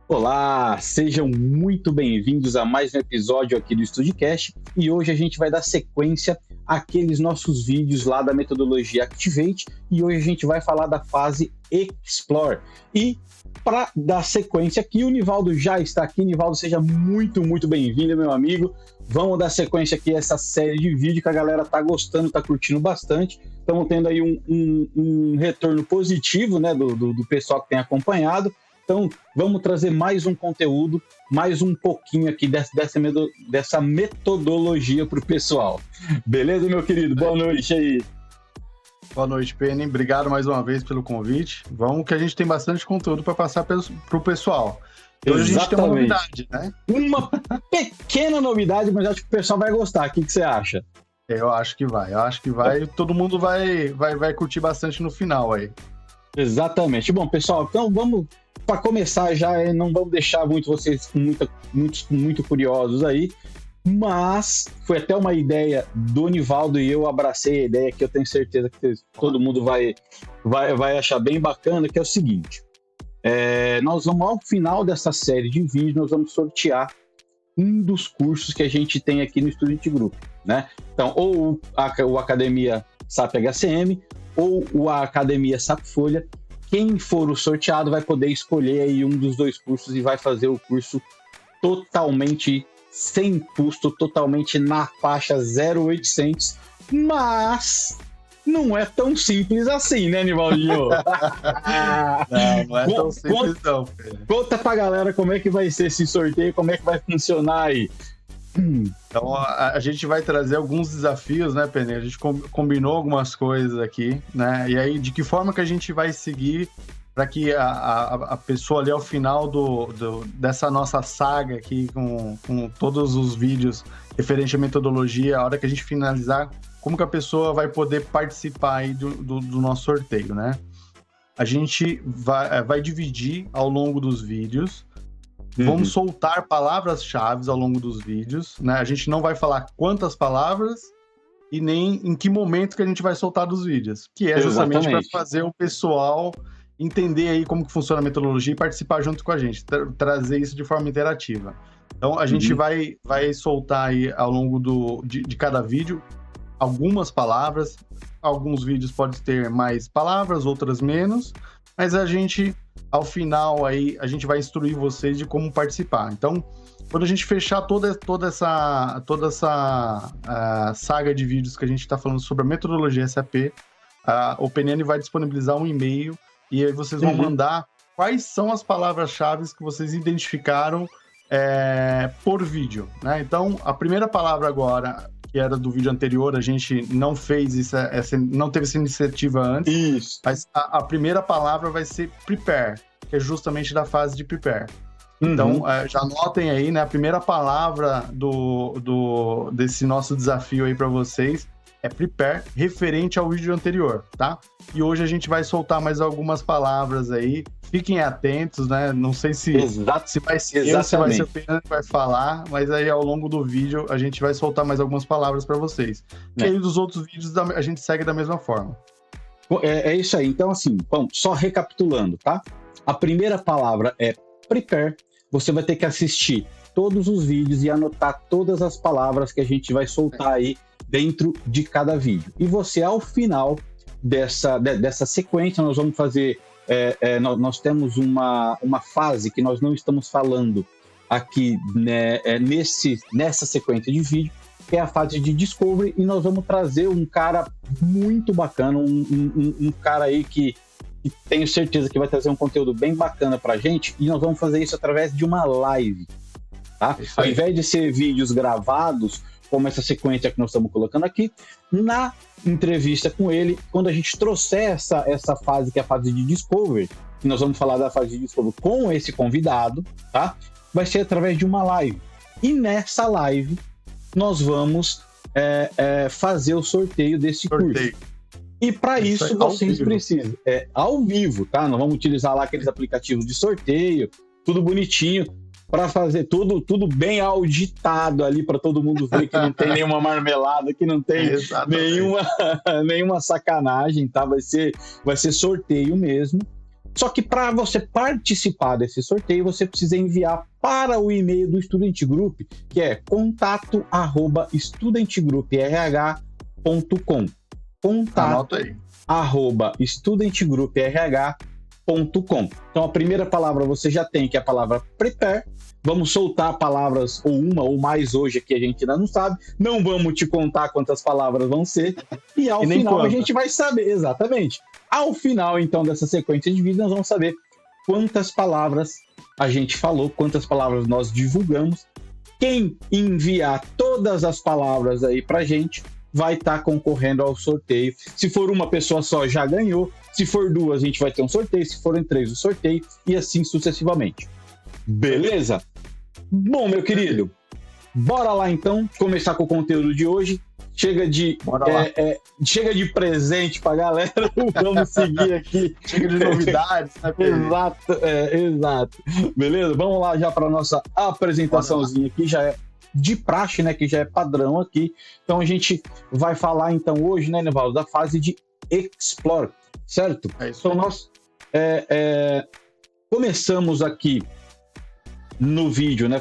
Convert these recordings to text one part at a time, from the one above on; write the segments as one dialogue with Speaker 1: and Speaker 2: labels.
Speaker 1: Olá, sejam muito bem-vindos a mais um episódio aqui do StudiCast e hoje a gente vai dar sequência àqueles nossos vídeos lá da metodologia Activate e hoje a gente vai falar da fase Explore. E para dar sequência aqui, o Nivaldo já está aqui. Nivaldo, seja muito bem-vindo, meu amigo. Vamos dar sequência aqui a essa série de vídeos que a galera tá gostando, tá curtindo bastante. Estamos tendo aí um retorno positivo, né, do pessoal que tem acompanhado. Então, vamos trazer mais um conteúdo, mais um pouquinho aqui dessa metodologia para o pessoal. Beleza, meu querido? Boa noite aí.
Speaker 2: Boa noite, Penny. Obrigado mais uma vez pelo convite. Vamos que a gente tem bastante conteúdo para passar para o pessoal. E hoje a gente tem uma novidade, né?
Speaker 1: Uma pequena novidade, mas acho que o pessoal vai gostar. O que você acha?
Speaker 2: Eu acho que vai. Todo mundo vai curtir bastante no final aí.
Speaker 1: Exatamente. Bom, pessoal, então vamos... Para começar já, não vamos deixar vocês muito curiosos aí, mas foi até uma ideia do Nivaldo e eu abracei a ideia que eu tenho certeza que todo mundo vai achar bem bacana, que é o seguinte, nós vamos, ao final dessa série de vídeos, nós vamos sortear um dos cursos que a gente tem aqui no Student Group, né? Então, ou o Academia SAP HCM, ou a Academia SAP Folha. Quem for o sorteado vai poder escolher aí um dos dois cursos e vai fazer o curso totalmente sem custo, totalmente na faixa 0800, mas não é tão simples assim, né, Nivaldinho?
Speaker 2: Não é tão simples não.
Speaker 1: Conta pra galera como é que vai ser esse sorteio, como é que vai funcionar aí.
Speaker 2: Então, a gente vai trazer alguns desafios, né, Penny? A gente combinou algumas coisas aqui, né? E aí, de que forma que a gente vai seguir para que a pessoa ali ao final dessa nossa saga aqui, com todos os vídeos referente à metodologia, a hora que a gente finalizar, como que a pessoa vai poder participar aí do nosso sorteio, né? A gente vai dividir ao longo dos vídeos. Vamos soltar palavras-chave ao longo dos vídeos, né? A gente não vai falar quantas palavras e nem em que momento que a gente vai soltar dos vídeos, que é justamente para fazer o pessoal entender aí como que funciona a metodologia e participar junto com a gente, trazer isso de forma interativa. Então, a gente vai soltar aí ao longo de cada vídeo algumas palavras, alguns vídeos podem ter mais palavras, outras menos, mas ao final aí, a gente vai instruir vocês de como participar. Então, quando a gente fechar toda essa saga de vídeos que a gente está falando sobre a metodologia SAP, a OpenN vai disponibilizar um e-mail e aí vocês vão mandar quais são as palavras-chave que vocês identificaram por vídeo, né? Então, a primeira palavra agora, que era do vídeo anterior, a gente não fez não teve essa iniciativa antes.
Speaker 1: Isso.
Speaker 2: Mas a primeira palavra vai ser prepare, que é justamente da fase de prepare. Então, já anotem aí, né? A primeira palavra desse nosso desafio aí para vocês é prepare, referente ao vídeo anterior, tá? E hoje a gente vai soltar mais algumas palavras aí. Fiquem atentos, né? Não sei se vai ser eu, se vai ser o Fernando que vai falar, mas aí ao longo do vídeo a gente vai soltar mais algumas palavras para vocês. E aí dos outros vídeos a gente segue da mesma forma.
Speaker 1: É isso aí. Então, assim, bom, só recapitulando, tá? A primeira palavra é prepare. Você vai ter que assistir todos os vídeos e anotar todas as palavras que a gente vai soltar aí dentro de cada vídeo. E você, ao final dessa sequência, nós vamos fazer... nós temos uma fase que nós não estamos falando aqui, né, nessa sequência de vídeo, que é a fase de Discovery, e nós vamos trazer um cara muito bacana, um cara aí que tenho certeza que vai trazer um conteúdo bem bacana pra gente, e nós vamos fazer isso através de uma live, tá? Ao invés de ser vídeos gravados, como essa sequência que nós estamos colocando aqui, na entrevista com ele, quando a gente trouxer essa fase, que é a fase de Discovery, que nós vamos falar da fase de Discovery com esse convidado, tá? Vai ser através de uma live. E nessa live, nós vamos fazer o sorteio desse curso. E para isso vocês precisam, ao vivo, tá? Nós vamos utilizar lá aqueles aplicativos de sorteio, tudo bonitinho, para fazer tudo bem auditado ali, para todo mundo ver que não tem nenhuma marmelada, que não tem nenhuma sacanagem, tá? Vai ser sorteio mesmo. Só que para você participar desse sorteio, você precisa enviar para o e-mail do Student Group, que é contato@studentgrouprh.com. contato@studentgrouprh.com. Então a primeira palavra você já tem, que é a palavra prepare. Vamos soltar palavras, ou uma ou mais hoje, que a gente ainda não sabe. Não vamos te contar quantas palavras vão ser. E ao final a gente vai saber, exatamente. Ao final, então, dessa sequência de vídeos, nós vamos saber quantas palavras a gente falou, quantas palavras nós divulgamos. Quem enviar todas as palavras aí pra gente vai estar concorrendo ao sorteio. Se for uma pessoa só, já ganhou. Se for duas, a gente vai ter um sorteio. Se forem três, o sorteio. E assim sucessivamente. Beleza? Bom, meu querido, bora lá então começar com o conteúdo de hoje. Chega de presente pra galera. Vamos seguir aqui.
Speaker 2: Chega de novidades, né,
Speaker 1: exato. Beleza? Vamos lá já para nossa apresentaçãozinha aqui. Já é de praxe, né? Que já é padrão aqui. Então a gente vai falar então hoje, né, Nivaldo, da fase de Explore, certo?
Speaker 2: É isso.
Speaker 1: Então nós começamos aqui no vídeo, né?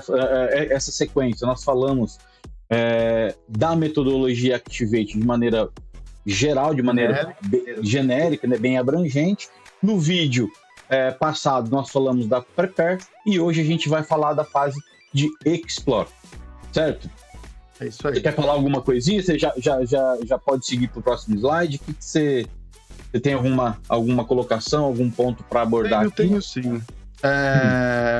Speaker 1: Essa sequência, nós falamos da metodologia Activate de maneira geral, de maneira genérica, né? Bem abrangente. No vídeo passado, nós falamos da Prepare e hoje a gente vai falar da fase de Explore, certo?
Speaker 2: É isso aí.
Speaker 1: Você quer falar alguma coisinha? Você já pode seguir para o próximo slide? O que você tem alguma colocação, algum ponto para abordar aqui?
Speaker 2: Eu tenho sim.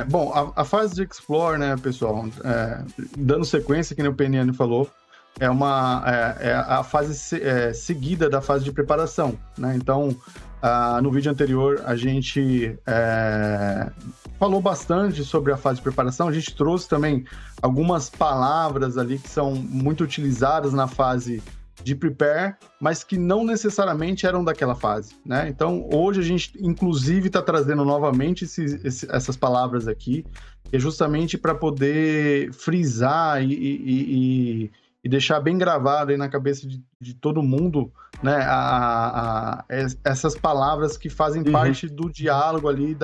Speaker 2: Bom, a fase de Explore, né, pessoal, dando sequência, que nem o PNN falou, é a fase seguida da fase de preparação, né? Então, no vídeo anterior, a gente falou bastante sobre a fase de preparação, a gente trouxe também algumas palavras ali que são muito utilizadas na fase de prepare, mas que não necessariamente eram daquela fase, né? Então, hoje a gente, inclusive, está trazendo novamente essas palavras aqui, que é justamente para poder frisar e deixar bem gravado aí na cabeça de todo mundo, né? Essas palavras que fazem parte do diálogo ali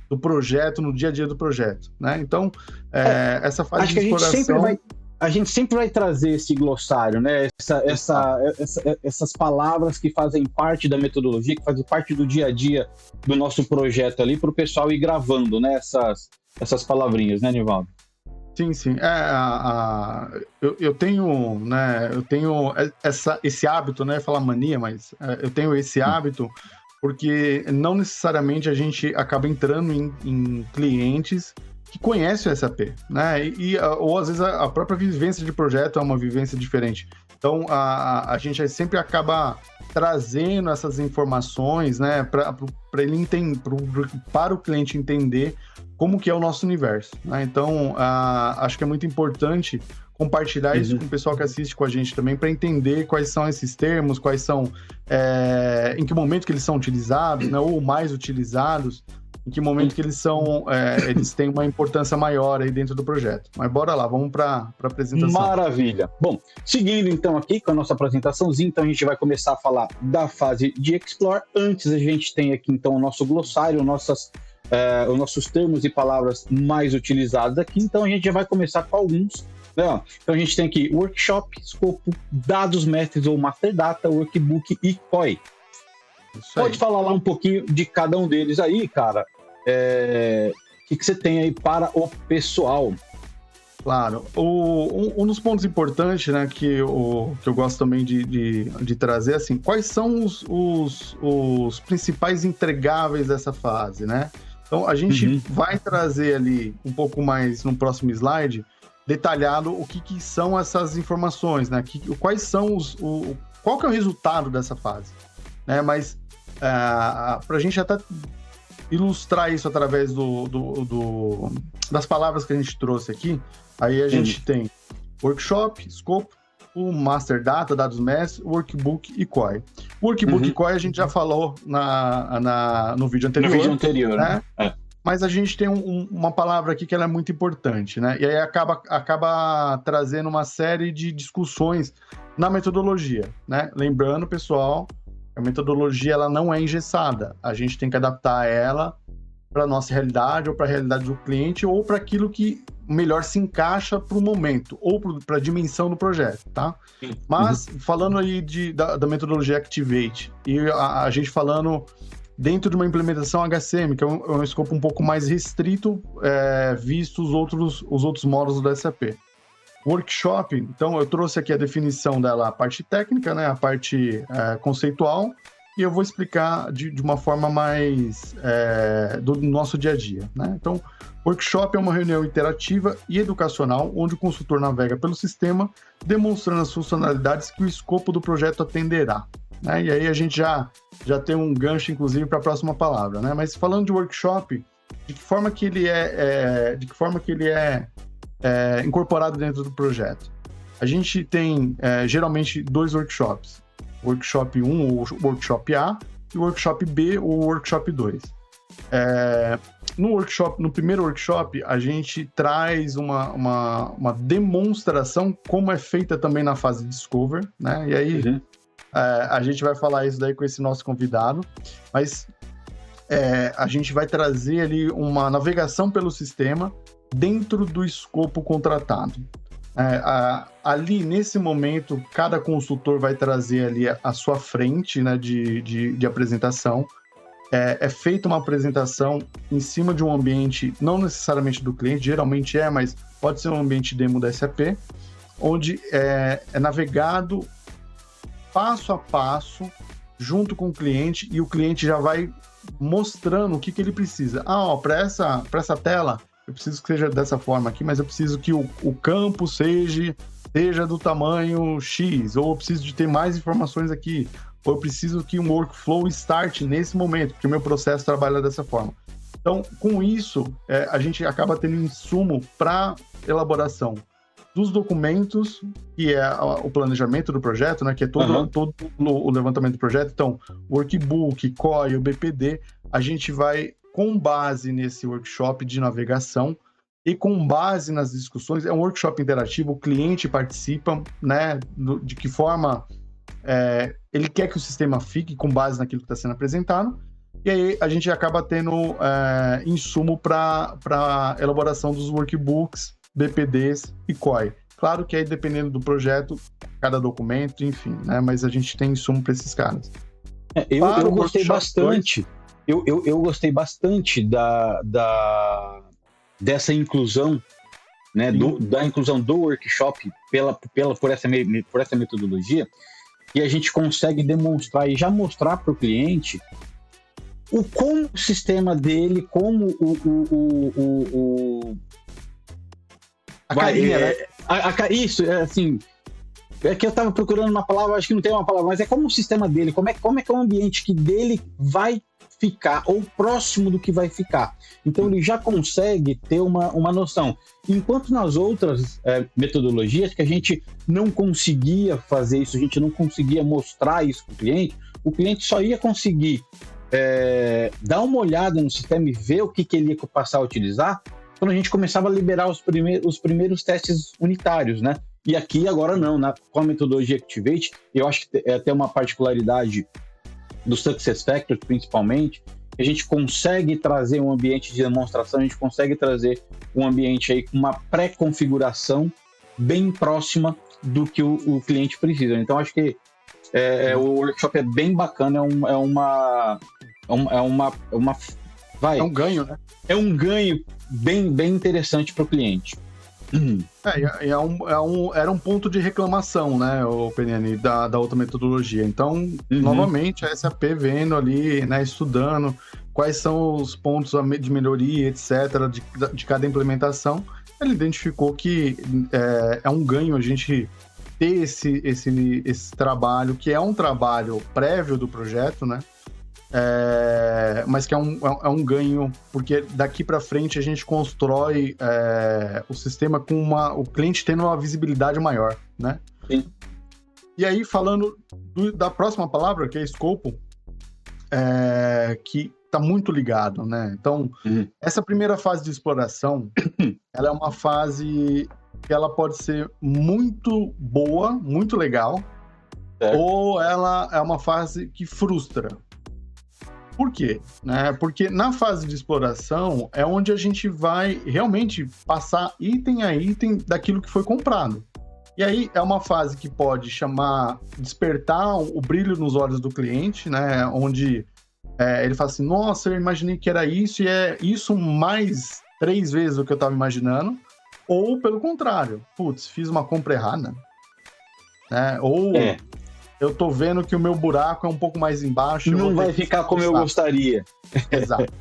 Speaker 2: do projeto, no dia a dia do projeto, né? Então, essa fase de exploração...
Speaker 1: A gente sempre vai trazer esse glossário, né? Essas palavras que fazem parte da metodologia, que fazem parte do dia a dia do nosso projeto ali, para o pessoal ir gravando, né? Essas palavrinhas, né, Nivaldo?
Speaker 2: Sim, sim. Eu tenho, né? Eu tenho esse hábito, né? Falar mania, mas eu tenho esse hábito porque não necessariamente a gente acaba entrando em clientes que conhece o SAP, né? Ou às vezes a própria vivência de projeto é uma vivência diferente. Então a gente sempre acaba trazendo essas informações, né? Para ele entender, para o cliente entender como que é o nosso universo, né? Então acho que é muito importante compartilhar isso com o pessoal que assiste com a gente também, para entender quais são esses termos, quais são, em que momento que eles são utilizados, né? Ou mais utilizados. Em que momento que eles eles têm uma importância maior aí dentro do projeto. Mas bora lá, vamos para a apresentação.
Speaker 1: Maravilha. Bom, seguindo então aqui com a nossa apresentaçãozinha, então a gente vai começar a falar da fase de Explore. Antes a gente tem aqui então o nosso glossário, os nossos termos e palavras mais utilizados aqui. Então a gente já vai começar com alguns. Né? Então a gente tem aqui Workshop, Escopo, Dados Mestres ou Master Data, Workbook e COI. Pode falar lá um pouquinho de cada um deles aí, cara. O que você tem aí para o pessoal?
Speaker 2: Claro. Um dos pontos importantes, né, que eu gosto também de trazer, assim, quais são os principais entregáveis dessa fase, né? Então, a gente vai trazer ali um pouco mais no próximo slide, detalhado o que são essas informações, né? Quais são qual que é o resultado dessa fase, né? Mas para a gente até ilustrar isso através das palavras que a gente trouxe aqui, aí a gente tem Workshop, Scope, o Master Data, Dados Mestres, Workbook e COI. Workbook e COI a gente já falou no vídeo anterior.
Speaker 1: No vídeo anterior,
Speaker 2: né? Mas a gente tem uma palavra aqui que ela é muito importante, né? E aí acaba trazendo uma série de discussões na metodologia, né? Lembrando, pessoal, A metodologia ela não é engessada. A gente tem que adaptar ela para a nossa realidade, ou para a realidade do cliente, ou para aquilo que melhor se encaixa para o momento, ou para a dimensão do projeto, tá? Mas, falando aí da metodologia Activate, e a gente falando dentro de uma implementação HCM, que é um escopo um pouco mais restrito, visto os outros módulos do SAP. Workshop, então eu trouxe aqui a definição dela, a parte técnica, né, a parte conceitual, e eu vou explicar de uma forma mais do nosso dia a dia, né? Então, workshop é uma reunião interativa e educacional, onde o consultor navega pelo sistema, demonstrando as funcionalidades que o escopo do projeto atenderá, né? E aí a gente já tem um gancho, inclusive, para a próxima palavra, né? Mas falando de workshop, de que forma que ele é incorporado dentro do projeto? A gente tem geralmente 2 workshops. Workshop 1, ou Workshop A, e Workshop B, ou Workshop 2. No primeiro workshop, a gente traz uma demonstração como é feita também na fase de Discover, né? E aí a gente vai falar isso daí com esse nosso convidado, mas a gente vai trazer ali uma navegação pelo sistema dentro do escopo contratado. Ali, nesse momento, cada consultor vai trazer ali a sua frente, né, de apresentação. É feita uma apresentação em cima de um ambiente, não necessariamente do cliente, geralmente mas pode ser um ambiente demo da SAP, onde é navegado passo a passo, junto com o cliente, e o cliente já vai mostrando o que ele precisa. Para essa tela, eu preciso que seja dessa forma aqui, mas eu preciso que o campo seja do tamanho X, ou eu preciso de ter mais informações aqui, ou eu preciso que um workflow start nesse momento, porque o meu processo trabalha dessa forma. Então, com isso, a gente acaba tendo insumo para elaboração dos documentos, que é o planejamento do projeto, né, que é todo o levantamento do projeto. Então, workbook, COI, o BPD, a gente vai, com base nesse workshop de navegação e com base nas discussões, é um workshop interativo, o cliente participa, né, de que forma ele quer que o sistema fique com base naquilo que está sendo apresentado, e aí a gente acaba tendo insumo para elaboração dos workbooks, BPDs e COI. Claro que aí, dependendo do projeto, cada documento, enfim, né, mas a gente tem insumo para esses caras.
Speaker 1: Eu gostei bastante. Eu gostei bastante dessa inclusão, né, da inclusão do workshop por essa metodologia, e a gente consegue demonstrar e já mostrar para o cliente como o sistema dele, como
Speaker 2: a carinha, né?
Speaker 1: Isso, assim, é que eu estava procurando uma palavra, acho que não tem uma palavra, mas é como o sistema dele, como é que é o ambiente que dele vai ficar, ou próximo do que vai ficar. Então ele já consegue ter uma noção. Enquanto nas outras metodologias que a gente não conseguia fazer isso, a gente não conseguia mostrar isso para o cliente só ia conseguir dar uma olhada no sistema e ver o que ele ia passar a utilizar quando a gente começava a liberar os primeiros testes unitários, né? E aqui agora não, com a metodologia Activate, eu acho que tem uma particularidade do SuccessFactors, principalmente, a gente consegue trazer um ambiente de demonstração, a gente consegue trazer um ambiente aí com uma pré-configuração bem próxima do que o cliente precisa. Então, acho que o workshop é bem bacana, é um ganho, né? É um ganho bem interessante para o cliente.
Speaker 2: Era um ponto de reclamação, né, o PNN, da outra metodologia. Então, novamente, a SAP vendo ali, né, estudando quais são os pontos de melhoria, etc., de cada implementação, ele identificou que é um ganho a gente ter esse trabalho, que é um trabalho prévio do projeto, né, mas que é um ganho, porque daqui para frente a gente constrói o sistema com o cliente tendo uma visibilidade maior, né?
Speaker 1: Sim.
Speaker 2: E aí, falando da próxima palavra, que é escopo, que está muito ligado, né? Então, essa primeira fase de exploração, ela é uma fase que ela pode ser muito boa, muito legal, ou ela é uma fase que frustra. Por quê? Porque na fase de exploração é onde a gente vai realmente passar item a item daquilo que foi comprado. E aí é uma fase que pode despertar o brilho nos olhos do cliente, né? Onde ele fala assim, nossa, eu imaginei que era isso, e é isso mais 3 vezes o que eu estava imaginando. Ou, pelo contrário, putz, fiz uma compra errada. Ou eu tô vendo que o meu buraco é um pouco mais embaixo.
Speaker 1: Não vai ficar como eu gostaria.
Speaker 2: Exato.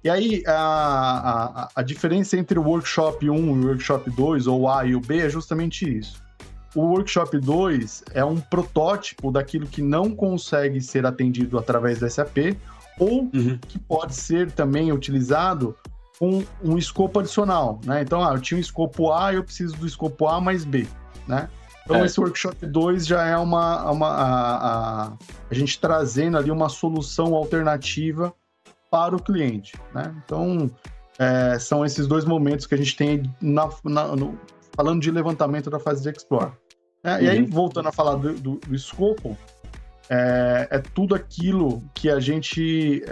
Speaker 2: E aí, a diferença entre o Workshop 1 e o Workshop 2, ou o A e o B, é justamente isso. O Workshop 2 é um protótipo daquilo que não consegue ser atendido através do SAP, ou que pode ser também utilizado com um escopo adicional, né? Então, eu tinha um escopo A e eu preciso do escopo A mais B, né? Então, esse Workshop 2 já é a gente trazendo ali uma solução alternativa para o cliente, né? Então, são esses 2 momentos que a gente tem falando de levantamento da fase de Explore. E aí, voltando a falar do escopo, é tudo aquilo que a gente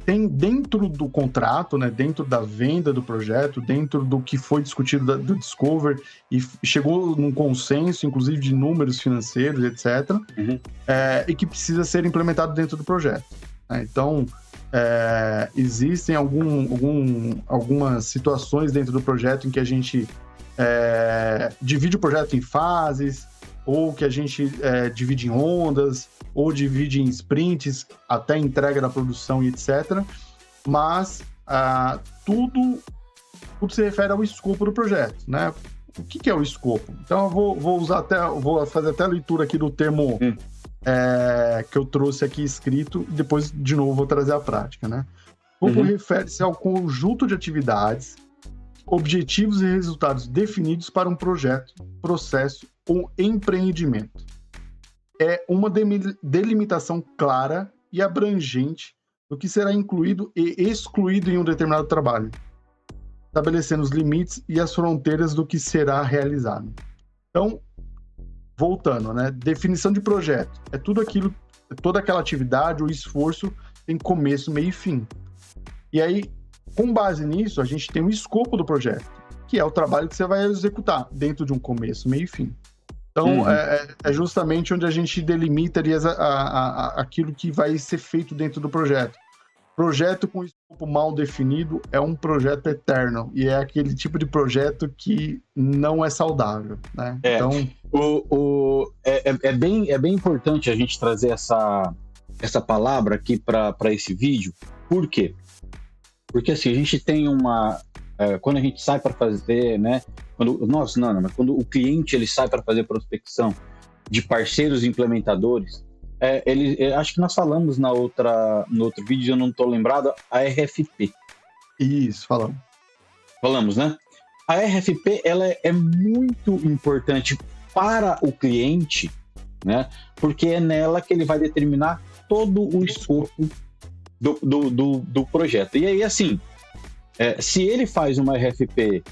Speaker 2: tem dentro do contrato, né, dentro da venda do projeto, dentro do que foi discutido do Discover e chegou num consenso, inclusive de números financeiros, etc., e que precisa ser implementado dentro do projeto. Então, existem algumas situações dentro do projeto em que a gente divide o projeto em fases, ou que a gente divide em ondas, ou divide em sprints, até entrega da produção e etc. Mas tudo se refere ao escopo do projeto, né? O que é o escopo? Então eu vou fazer até a leitura aqui do termo que eu trouxe aqui escrito, e depois de novo vou trazer a prática, né? O escopo refere-se ao conjunto de atividades, objetivos e resultados definidos para um projeto, processo ou empreendimento. É uma delimitação clara e abrangente do que será incluído e excluído em um determinado trabalho, estabelecendo os limites e as fronteiras do que será realizado. Então, voltando, né? Definição de projeto. É tudo aquilo, toda aquela atividade ou esforço tem começo, meio e fim. E aí, com base nisso, a gente tem o escopo do projeto, que é o trabalho que você vai executar dentro de um começo, meio e fim. Então, é justamente onde a gente delimita ali aquilo que vai ser feito dentro do projeto. Projeto com escopo mal definido é um projeto eterno, e é aquele tipo de projeto que não é saudável, né? Então...
Speaker 1: É bem importante a gente trazer essa palavra aqui para esse vídeo. Por quê? Porque assim, a gente tem quando a gente sai para fazer, né? Mas quando o cliente ele sai para fazer prospecção de parceiros implementadores, acho que nós falamos no outro vídeo, eu não estou lembrado, a RFP.
Speaker 2: Isso, falamos.
Speaker 1: Falamos, né? A RFP ela é muito importante para o cliente, né? Porque é nela que ele vai determinar todo o escopo do projeto. E aí, assim, se ele faz uma RFP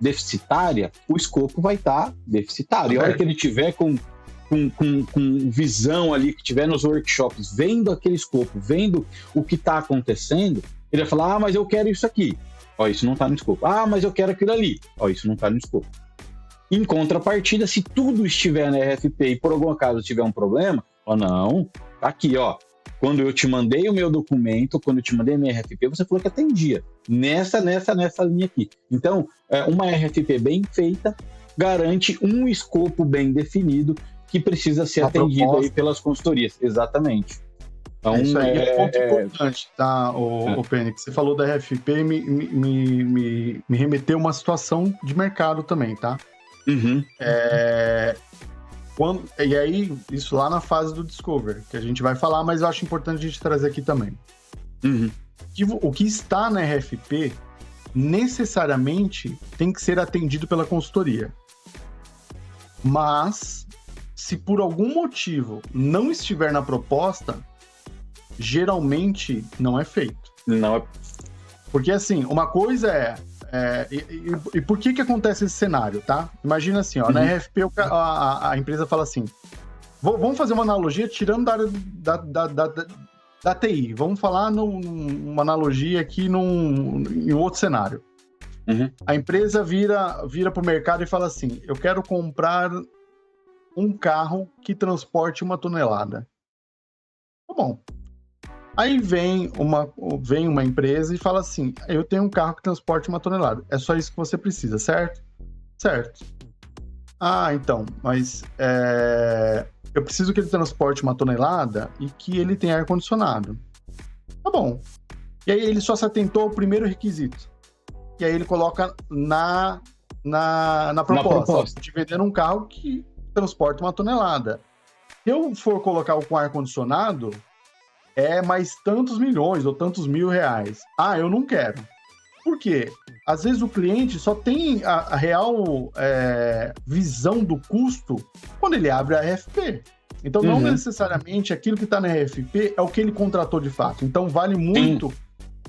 Speaker 1: deficitária, o escopo vai estar deficitário. E a hora que ele tiver com visão ali, que tiver nos workshops, vendo aquele escopo, vendo o que está acontecendo, ele vai falar, mas eu quero isso aqui. Ó, isso não está no escopo. Mas eu quero aquilo ali. Ó, isso não está no escopo. Em contrapartida, se tudo estiver na RFP e por algum acaso tiver um problema, não, tá aqui, ó. Quando eu te mandei o meu documento, quando eu te mandei a minha RFP, você falou que atendia. Nessa linha aqui. Então, uma RFP bem feita garante um escopo bem definido que precisa ser atendido aí pelas consultorias. Exatamente. Então,
Speaker 2: isso aí é um ponto importante, tá, o Penny? Que você falou da RFP me remeteu a uma situação de mercado também, tá? E aí, isso lá na fase do Discover, que a gente vai falar, mas eu acho importante a gente trazer aqui também. O que está na RFP necessariamente tem que ser atendido pela consultoria. Mas, se por algum motivo não estiver na proposta, geralmente não é feito.
Speaker 1: Não é.
Speaker 2: Porque, assim, uma coisa E por que acontece esse cenário, tá? Imagina assim, ó, na RFP a empresa fala assim, vamos fazer uma analogia tirando da área da TI, vamos falar numa analogia aqui em outro cenário. A empresa vira para o mercado e fala assim, eu quero comprar um carro que transporte 1 tonelada. Tá bom. Aí vem uma empresa e fala assim, eu tenho um carro que transporte 1 tonelada. É só isso que você precisa, certo? Certo. Ah, então, mas eu preciso que ele transporte 1 tonelada e que ele tenha ar-condicionado. Tá bom. E aí ele só se atentou ao primeiro requisito. E aí ele coloca na proposta de vender um carro que transporta 1 tonelada. Se eu for colocar o com ar-condicionado, é mais tantos milhões ou tantos mil reais. Ah, eu não quero. Por quê? Às vezes o cliente só tem a real visão do custo quando ele abre a RFP. Então, não necessariamente aquilo que está na RFP é o que ele contratou de fato. Então, vale muito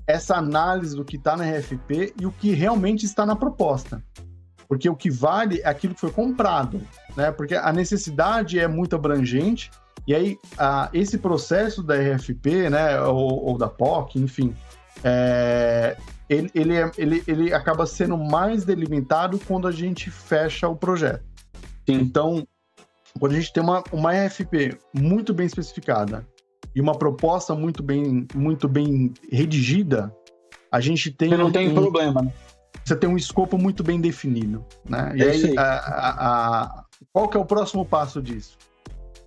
Speaker 2: essa análise do que está na RFP e o que realmente está na proposta. Porque o que vale é aquilo que foi comprado, né? Porque a necessidade é muito abrangente. E aí, esse processo da RFP, né, ou da POC, enfim, ele acaba sendo mais delimitado quando a gente fecha o projeto. Sim. Então, quando a gente tem uma RFP muito bem especificada e uma proposta muito bem redigida, a gente tem...
Speaker 1: Você não tem problema, né?
Speaker 2: Você tem um escopo muito bem definido, né? E aí, qual que é o próximo passo disso?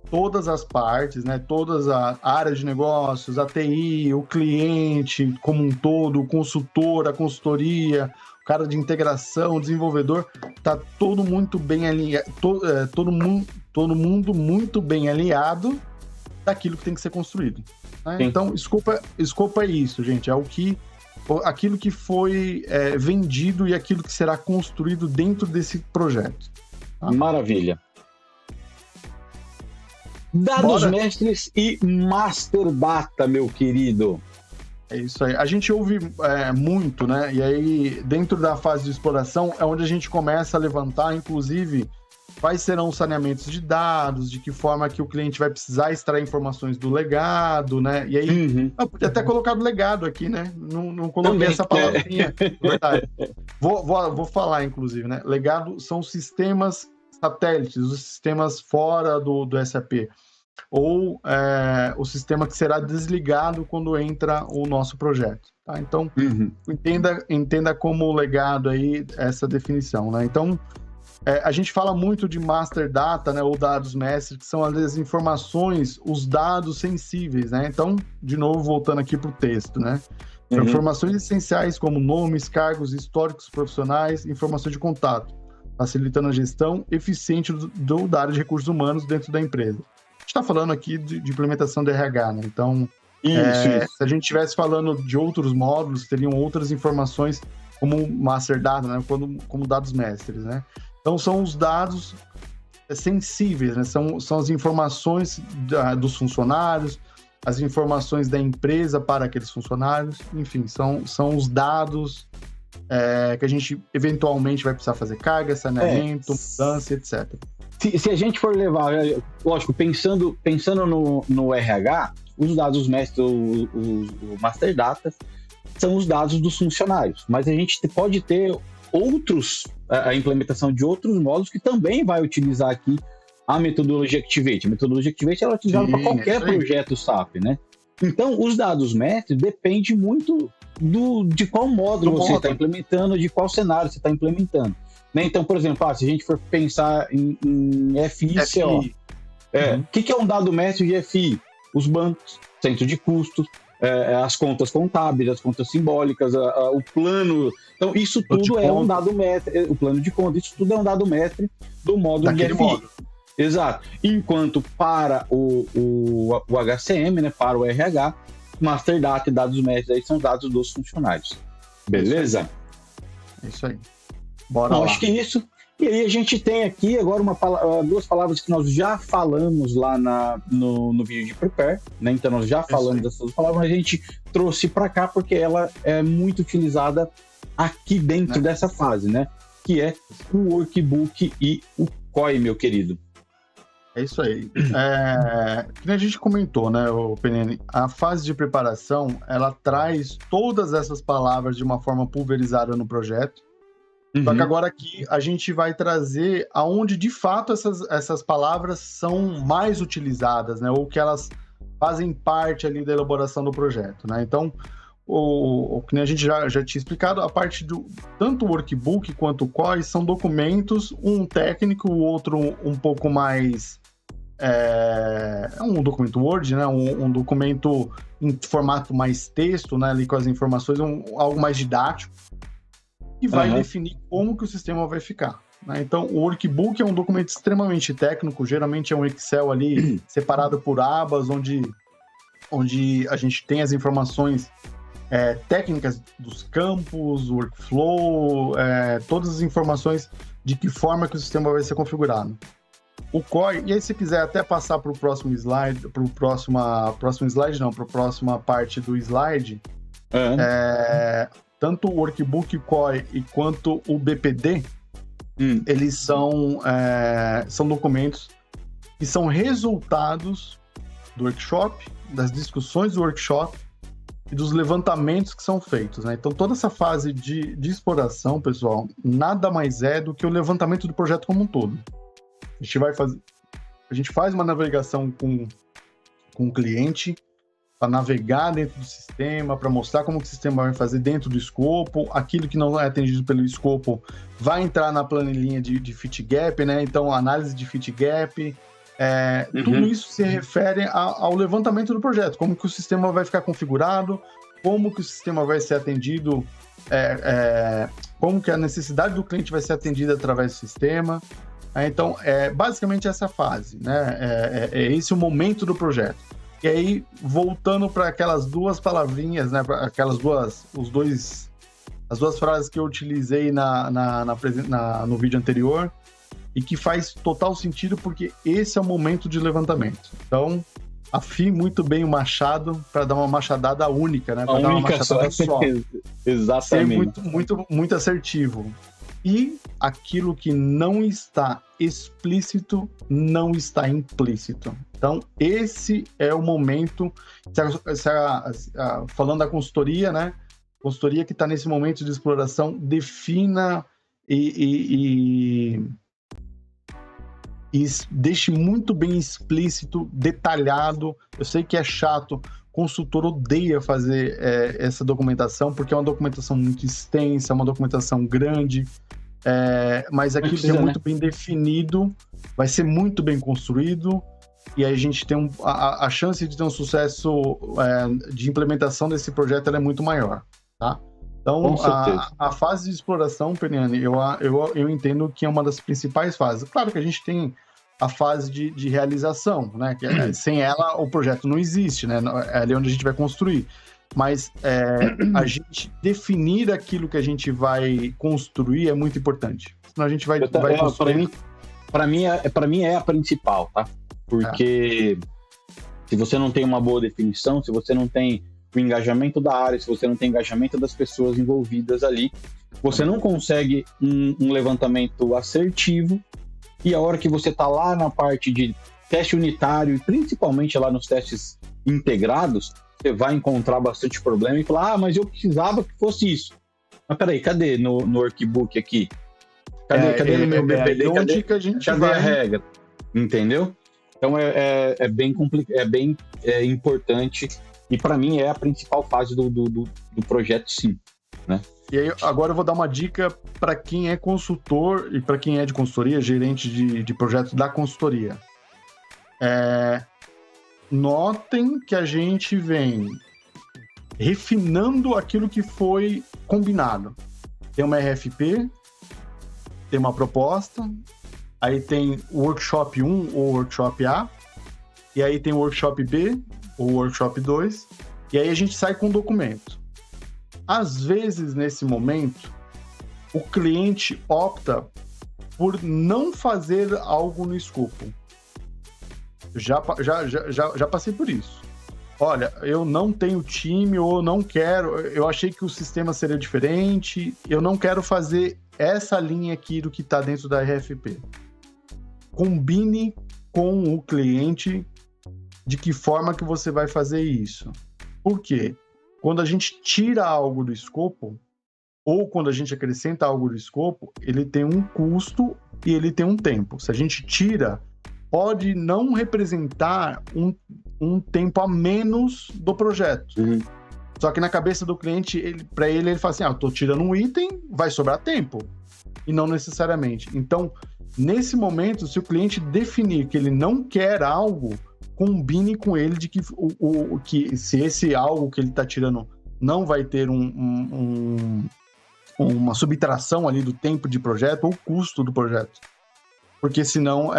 Speaker 2: Todas as partes, né, todas as áreas de negócios, a TI, o cliente como um todo, o consultor, a consultoria, o cara de integração, o desenvolvedor, tá todo muito bem alinhado, todo mundo muito bem alinhado daquilo que tem que ser construído. Né? Então, escopo é isso, gente, aquilo que foi vendido e aquilo que será construído dentro desse projeto. Tá?
Speaker 1: Maravilha. Dados mestres e master data, meu querido.
Speaker 2: É isso aí. A gente ouve muito, né? E aí, dentro da fase de exploração, é onde a gente começa a levantar, inclusive, quais serão os saneamentos de dados, de que forma que o cliente vai precisar extrair informações do legado, né? E aí, eu podia até colocar do legado aqui, né? Não coloquei essa palavrinha, verdade. Vou falar, inclusive, né? Legado são sistemas satélites, os sistemas fora do SAP, ou o sistema que será desligado quando entra o nosso projeto. Tá? Então, entenda como legado aí essa definição. Né? Então, a gente fala muito de master data, né, ou dados mestres, que são as informações, os dados sensíveis. Né? Então, de novo, voltando aqui para o texto, né? São informações essenciais como nomes, cargos, históricos profissionais, informações de contato, facilitando a gestão eficiente da área de recursos humanos dentro da empresa. A gente está falando aqui de implementação de RH, né? Então, se a gente estivesse falando de outros módulos, teriam outras informações como master data, né? como dados mestres, né? Então, são os dados sensíveis, né? São as informações dos funcionários, as informações da empresa para aqueles funcionários, enfim, são os dados que a gente eventualmente vai precisar fazer carga, saneamento, mudança, etc.
Speaker 1: Se a gente for levar, lógico, pensando no RH, os dados mestres, o master data, são os dados dos funcionários, mas a gente pode ter a implementação de outros módulos que também vai utilizar aqui a metodologia Activate. A metodologia Activate ela é utilizada para qualquer projeto SAP, né? Então, os dados mestres dependem muito de qual módulo você está implementando, de qual cenário você está implementando. Né? Então, por exemplo, se a gente for pensar em FI, CO, o que é um dado mestre de FI? Os bancos, centro de custos, as contas contábeis, as contas simbólicas, o plano. Então, isso tudo é um dado mestre, o plano de conta, isso tudo é um dado mestre do módulo de FI. Módulo. Exato. Enquanto para o HCM, né, para o RH, master data e dados mestres aí são dados dos funcionários. Beleza?
Speaker 2: É isso aí. Bora lá.
Speaker 1: Acho que é isso. E aí a gente tem aqui agora duas palavras que nós já falamos lá no vídeo de Prepare, né? Então nós já falamos dessas duas palavras, mas a gente trouxe para cá porque ela é muito utilizada aqui dentro dessa fase, né? Que é o workbook e o COI, meu querido.
Speaker 2: É isso aí. Que nem a gente comentou, né, o PNN, a fase de preparação, ela traz todas essas palavras de uma forma pulverizada no projeto. Só que agora aqui a gente vai trazer aonde de fato essas palavras são mais utilizadas, né? Ou que elas fazem parte ali da elaboração do projeto, né? Então, o que a gente já tinha explicado, a parte do tanto o workbook quanto o COI são documentos, um técnico, o outro um pouco mais... É um documento Word, né? Um documento em formato mais texto, né? Ali com as informações, algo mais didático, e vai definir como que o sistema vai ficar, né? Então, o workbook é um documento extremamente técnico, geralmente é um Excel ali separado por abas, onde a gente tem as informações técnicas dos campos, workflow, todas as informações de que forma que o sistema vai ser configurado. O COI, e aí se quiser até passar para o próximo slide, para a próxima parte do slide, tanto o workbook COI quanto o BPD, eles são documentos que são resultados do workshop, das discussões do workshop e dos levantamentos que são feitos, né? Então, toda essa fase de exploração, pessoal, nada mais é do que o levantamento do projeto como um todo. A gente faz uma navegação com o cliente para navegar dentro do sistema, para mostrar como que o sistema vai fazer dentro do escopo, aquilo que não é atendido pelo escopo vai entrar na planilhinha de fit gap, né? Então, análise de fit gap, tudo isso se refere ao levantamento do projeto, como que o sistema vai ficar configurado, como que o sistema vai ser atendido, como que a necessidade do cliente vai ser atendida através do sistema. Então, basicamente essa fase, né? É esse o momento do projeto. E aí, voltando para aquelas duas palavrinhas, né? As duas frases que eu utilizei no vídeo anterior, e que faz total sentido porque esse é o momento de levantamento. Então, afie muito bem o machado para dar uma machadada única, né? Para dar uma machadada só.
Speaker 1: Exatamente.
Speaker 2: Ser muito assertivo. E aquilo que não está explícito não está implícito. Então, esse é o momento, falando da consultoria, né? Consultoria que está nesse momento de exploração, defina e deixe muito bem explícito, detalhado. Eu sei que é chato, consultor odeia fazer essa documentação, porque é uma documentação muito extensa, é uma documentação grande, mas aquilo que é muito bem definido vai ser muito bem construído, e aí a gente tem a chance de ter um sucesso de implementação desse projeto ela é muito maior, tá? Então, a fase de exploração, Periane, eu entendo que é uma das principais fases. Claro que a gente tem a fase de realização, né? Que sem ela, o projeto não existe, né? É ali onde a gente vai construir. Mas a gente definir aquilo que a gente vai construir é muito importante. Senão a gente vai construir...
Speaker 1: Para mim é a principal, tá? Porque se você não tem uma boa definição, se você não tem o engajamento da área, se você não tem engajamento das pessoas envolvidas ali, você não consegue um levantamento assertivo, e a hora que você está lá na parte de teste unitário, e principalmente lá nos testes integrados, você vai encontrar bastante problema e falar, mas eu precisava que fosse isso. Mas peraí, cadê no workbook aqui? Cadê no meu BPD?
Speaker 2: Onde que a gente
Speaker 1: cadê a regra? Entendeu? Então é bem complicado, é bem importante, e para mim é a principal fase do projeto, sim, né?
Speaker 2: E aí, agora eu vou dar uma dica para quem é consultor e para quem é de consultoria, gerente de projeto da consultoria. Notem que a gente vem refinando aquilo que foi combinado. Tem uma RFP, tem uma proposta, aí tem o workshop 1 ou workshop A, e aí tem o workshop B ou workshop 2, e aí a gente sai com um documento. Às vezes, nesse momento, o cliente opta por não fazer algo no escopo. Já passei por isso. olha, eu não tenho time ou não quero, eu achei que o sistema seria diferente, eu não quero fazer essa linha aqui do que está dentro da RFP. Combine com o cliente de que forma que você vai fazer isso. Por quê? Quando a gente tira algo do escopo, ou quando a gente acrescenta algo do escopo, ele tem um custo e ele tem um tempo. Se a gente tira, pode não representar um tempo a menos do projeto. Só que na cabeça do cliente, para ele fala assim, eu estou tirando um item, vai sobrar tempo. E não necessariamente. Então, nesse momento, se o cliente definir que ele não quer algo, combine com ele de que, que se esse algo que ele está tirando não vai ter uma subtração ali do tempo de projeto ou custo do projeto. Porque senão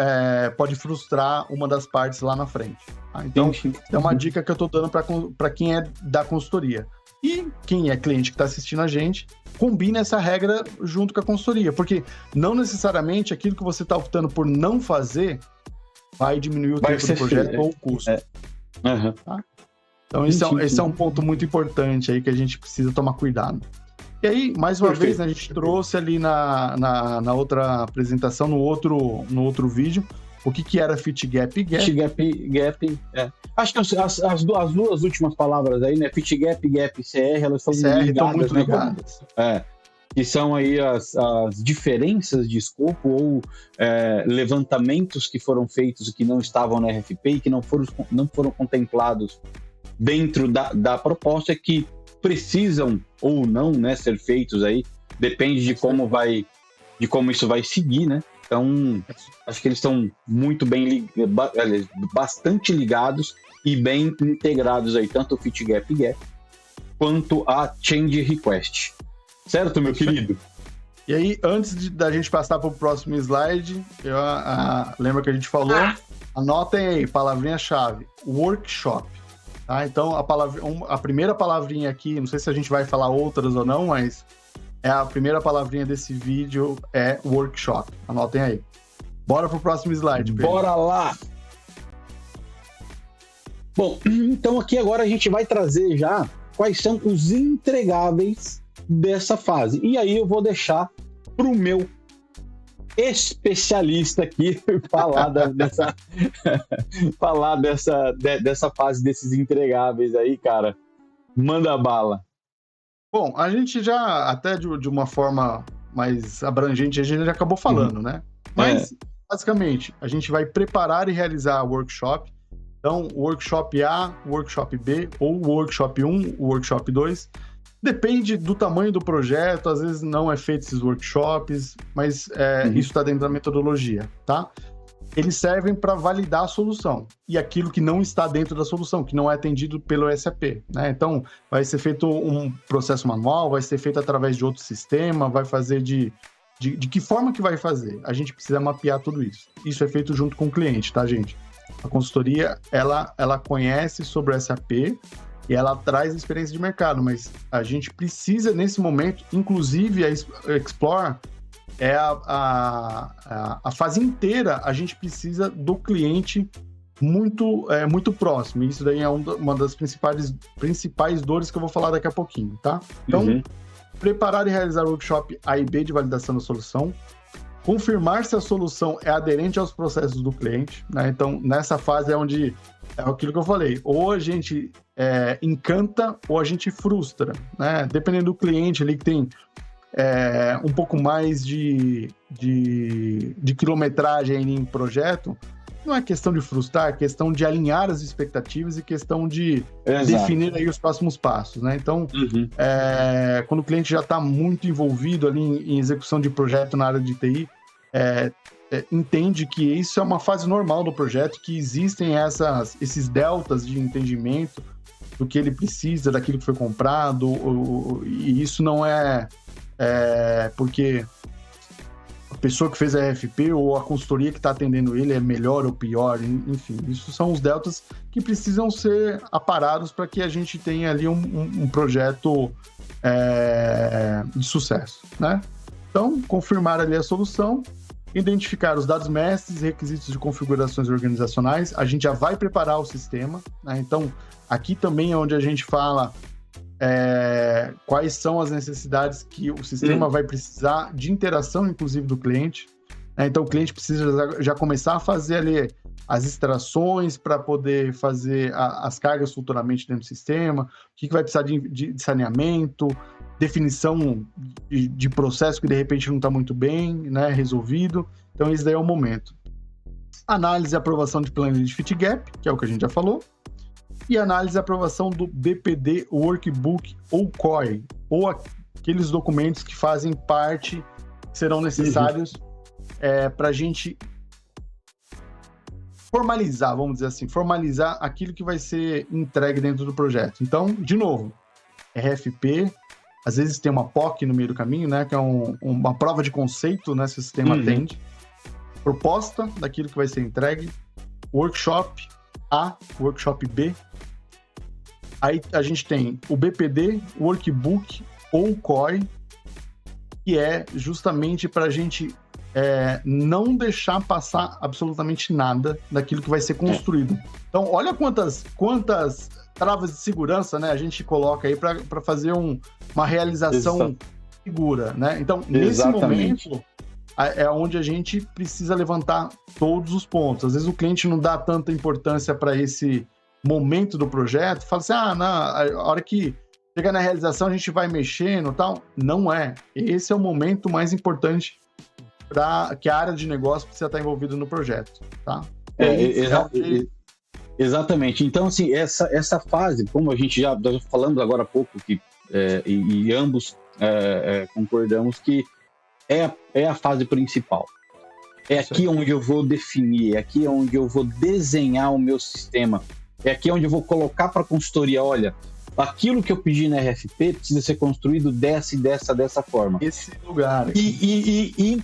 Speaker 2: pode frustrar uma das partes lá na frente. Tá? Então, é uma dica que eu estou dando para quem é da consultoria. E quem é cliente que está assistindo a gente, combine essa regra junto com a consultoria. Porque não necessariamente aquilo que você está optando por não fazer vai diminuir o tempo do projeto ou o custo. Tá? Então, esse é um ponto muito importante aí que a gente precisa tomar cuidado. E aí, mais uma vez, né, a gente trouxe ali na outra apresentação, no outro vídeo, o que era Fit Gap.
Speaker 1: Fit Gap. Acho que as duas últimas palavras aí, né? Fit Gap, Gap, CR, elas estão muito ligadas. Que são aí as diferenças de escopo ou levantamentos que foram feitos e que não estavam na RFP e que não foram contemplados dentro da proposta, que precisam ou não, né, ser feitos aí, depende de como isso vai seguir, né? Então, acho que eles estão muito bem, bastante ligados e bem integrados aí, tanto o Fit Gap quanto a Change Request. Certo, meu querido?
Speaker 2: E aí, antes da gente passar para o próximo slide, lembra que a gente falou? Anotem aí, palavrinha-chave, workshop. Tá? Então, a primeira palavrinha aqui, não sei se a gente vai falar outras ou não, mas a primeira palavrinha desse vídeo é workshop. Anotem aí. Bora pro próximo slide, Pedro.
Speaker 1: Bora lá! Bom, então aqui agora a gente vai trazer já quais são os entregáveis dessa fase. E aí eu vou deixar pro meu especialista aqui falar dessa fase desses entregáveis aí, cara. Manda bala.
Speaker 2: Bom, a gente já, até de uma forma mais abrangente, a gente já acabou falando, né? Mas, basicamente, a gente vai preparar e realizar o workshop. Então, o workshop A, o workshop B, ou o workshop 1, o workshop 2. Depende do tamanho do projeto, às vezes não é feito esses workshops, mas isso está dentro da metodologia, tá? Eles servem para validar a solução e aquilo que não está dentro da solução, que não é atendido pelo SAP, né? Então, vai ser feito um processo manual, vai ser feito através de outro sistema, vai fazer de que forma que vai fazer? A gente precisa mapear tudo isso. Isso é feito junto com o cliente, tá, gente? A consultoria, ela conhece sobre o SAP e ela traz experiência de mercado, mas a gente precisa, nesse momento, inclusive a Explore, a fase inteira, a gente precisa do cliente muito próximo. Isso daí é uma das principais dores que eu vou falar daqui a pouquinho, tá? Então, preparar e realizar o workshop A e B de validação da solução, confirmar se a solução é aderente aos processos do cliente, né? Então, nessa fase é onde é aquilo que eu falei, ou a gente encanta ou a gente frustra, né? Dependendo do cliente ali que tem um pouco mais de quilometragem em projeto, não é questão de frustrar, é questão de alinhar as expectativas e questão de definir aí os próximos passos, né? Então, quando o cliente já está muito envolvido ali em execução de projeto na área de TI, entende que isso é uma fase normal do projeto, que existem esses deltas de entendimento do que ele precisa, daquilo que foi comprado, e isso não é porque a pessoa que fez a RFP ou a consultoria que está atendendo ele é melhor ou pior, enfim, isso são os deltas que precisam ser aparados para que a gente tenha ali um projeto de sucesso, né? Então, confirmar ali a solução, identificar os dados mestres, requisitos de configurações organizacionais, a gente já vai preparar o sistema, né? Então, aqui também é onde a gente fala quais são as necessidades que o sistema vai precisar de interação, inclusive, do cliente. Né? Então, o cliente precisa já começar a fazer ali as extrações para poder fazer as cargas futuramente dentro do sistema, o que vai precisar de saneamento, definição de processo que de repente não está muito bem, né, resolvido. Então, esse daí é o momento. Análise e aprovação de planilha de fit gap, que é o que a gente já falou. E análise e aprovação do BPD Workbook ou COI, ou aqueles documentos que fazem parte, que serão necessários para a gente formalizar, vamos dizer assim, formalizar aquilo que vai ser entregue dentro do projeto. Então, de novo, RFP, às vezes tem uma POC no meio do caminho, né, que é uma prova de conceito, né, se o sistema atende. Proposta daquilo que vai ser entregue. Workshop A, Workshop B. Aí a gente tem o BPD, Workbook ou COI, que é justamente para a gente não deixar passar absolutamente nada daquilo que vai ser construído. Então, olha quantas travas de segurança, né, a gente coloca aí para fazer uma realização segura, né? Então, nesse momento, é onde a gente precisa levantar todos os pontos. Às vezes o cliente não dá tanta importância para esse momento do projeto, fala assim, a hora que chegar na realização a gente vai mexendo e tal. Não é. Esse é o momento mais importante para que a área de negócio precisa estar envolvida no projeto, tá?
Speaker 1: Exatamente. Então, assim, essa fase, como a gente já falamos agora há pouco, e ambos concordamos que é a fase principal. É aqui onde eu vou definir, é aqui onde eu vou desenhar o meu sistema, é aqui onde eu vou colocar para a consultoria, olha, aquilo que eu pedi na RFP precisa ser construído dessa forma.
Speaker 2: Esse lugar.
Speaker 1: E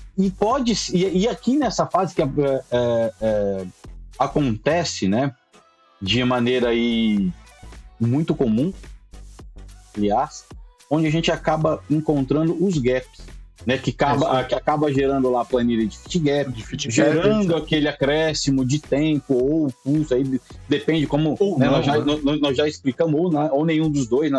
Speaker 1: aqui nessa fase que acontece, né, de maneira aí muito comum, aliás, onde a gente acaba encontrando os gaps, né, que acaba gerando lá a planilha de fit gap, gerando aquele acréscimo de tempo ou custo, aí depende como, né, nós já explicamos, ou nenhum dos dois,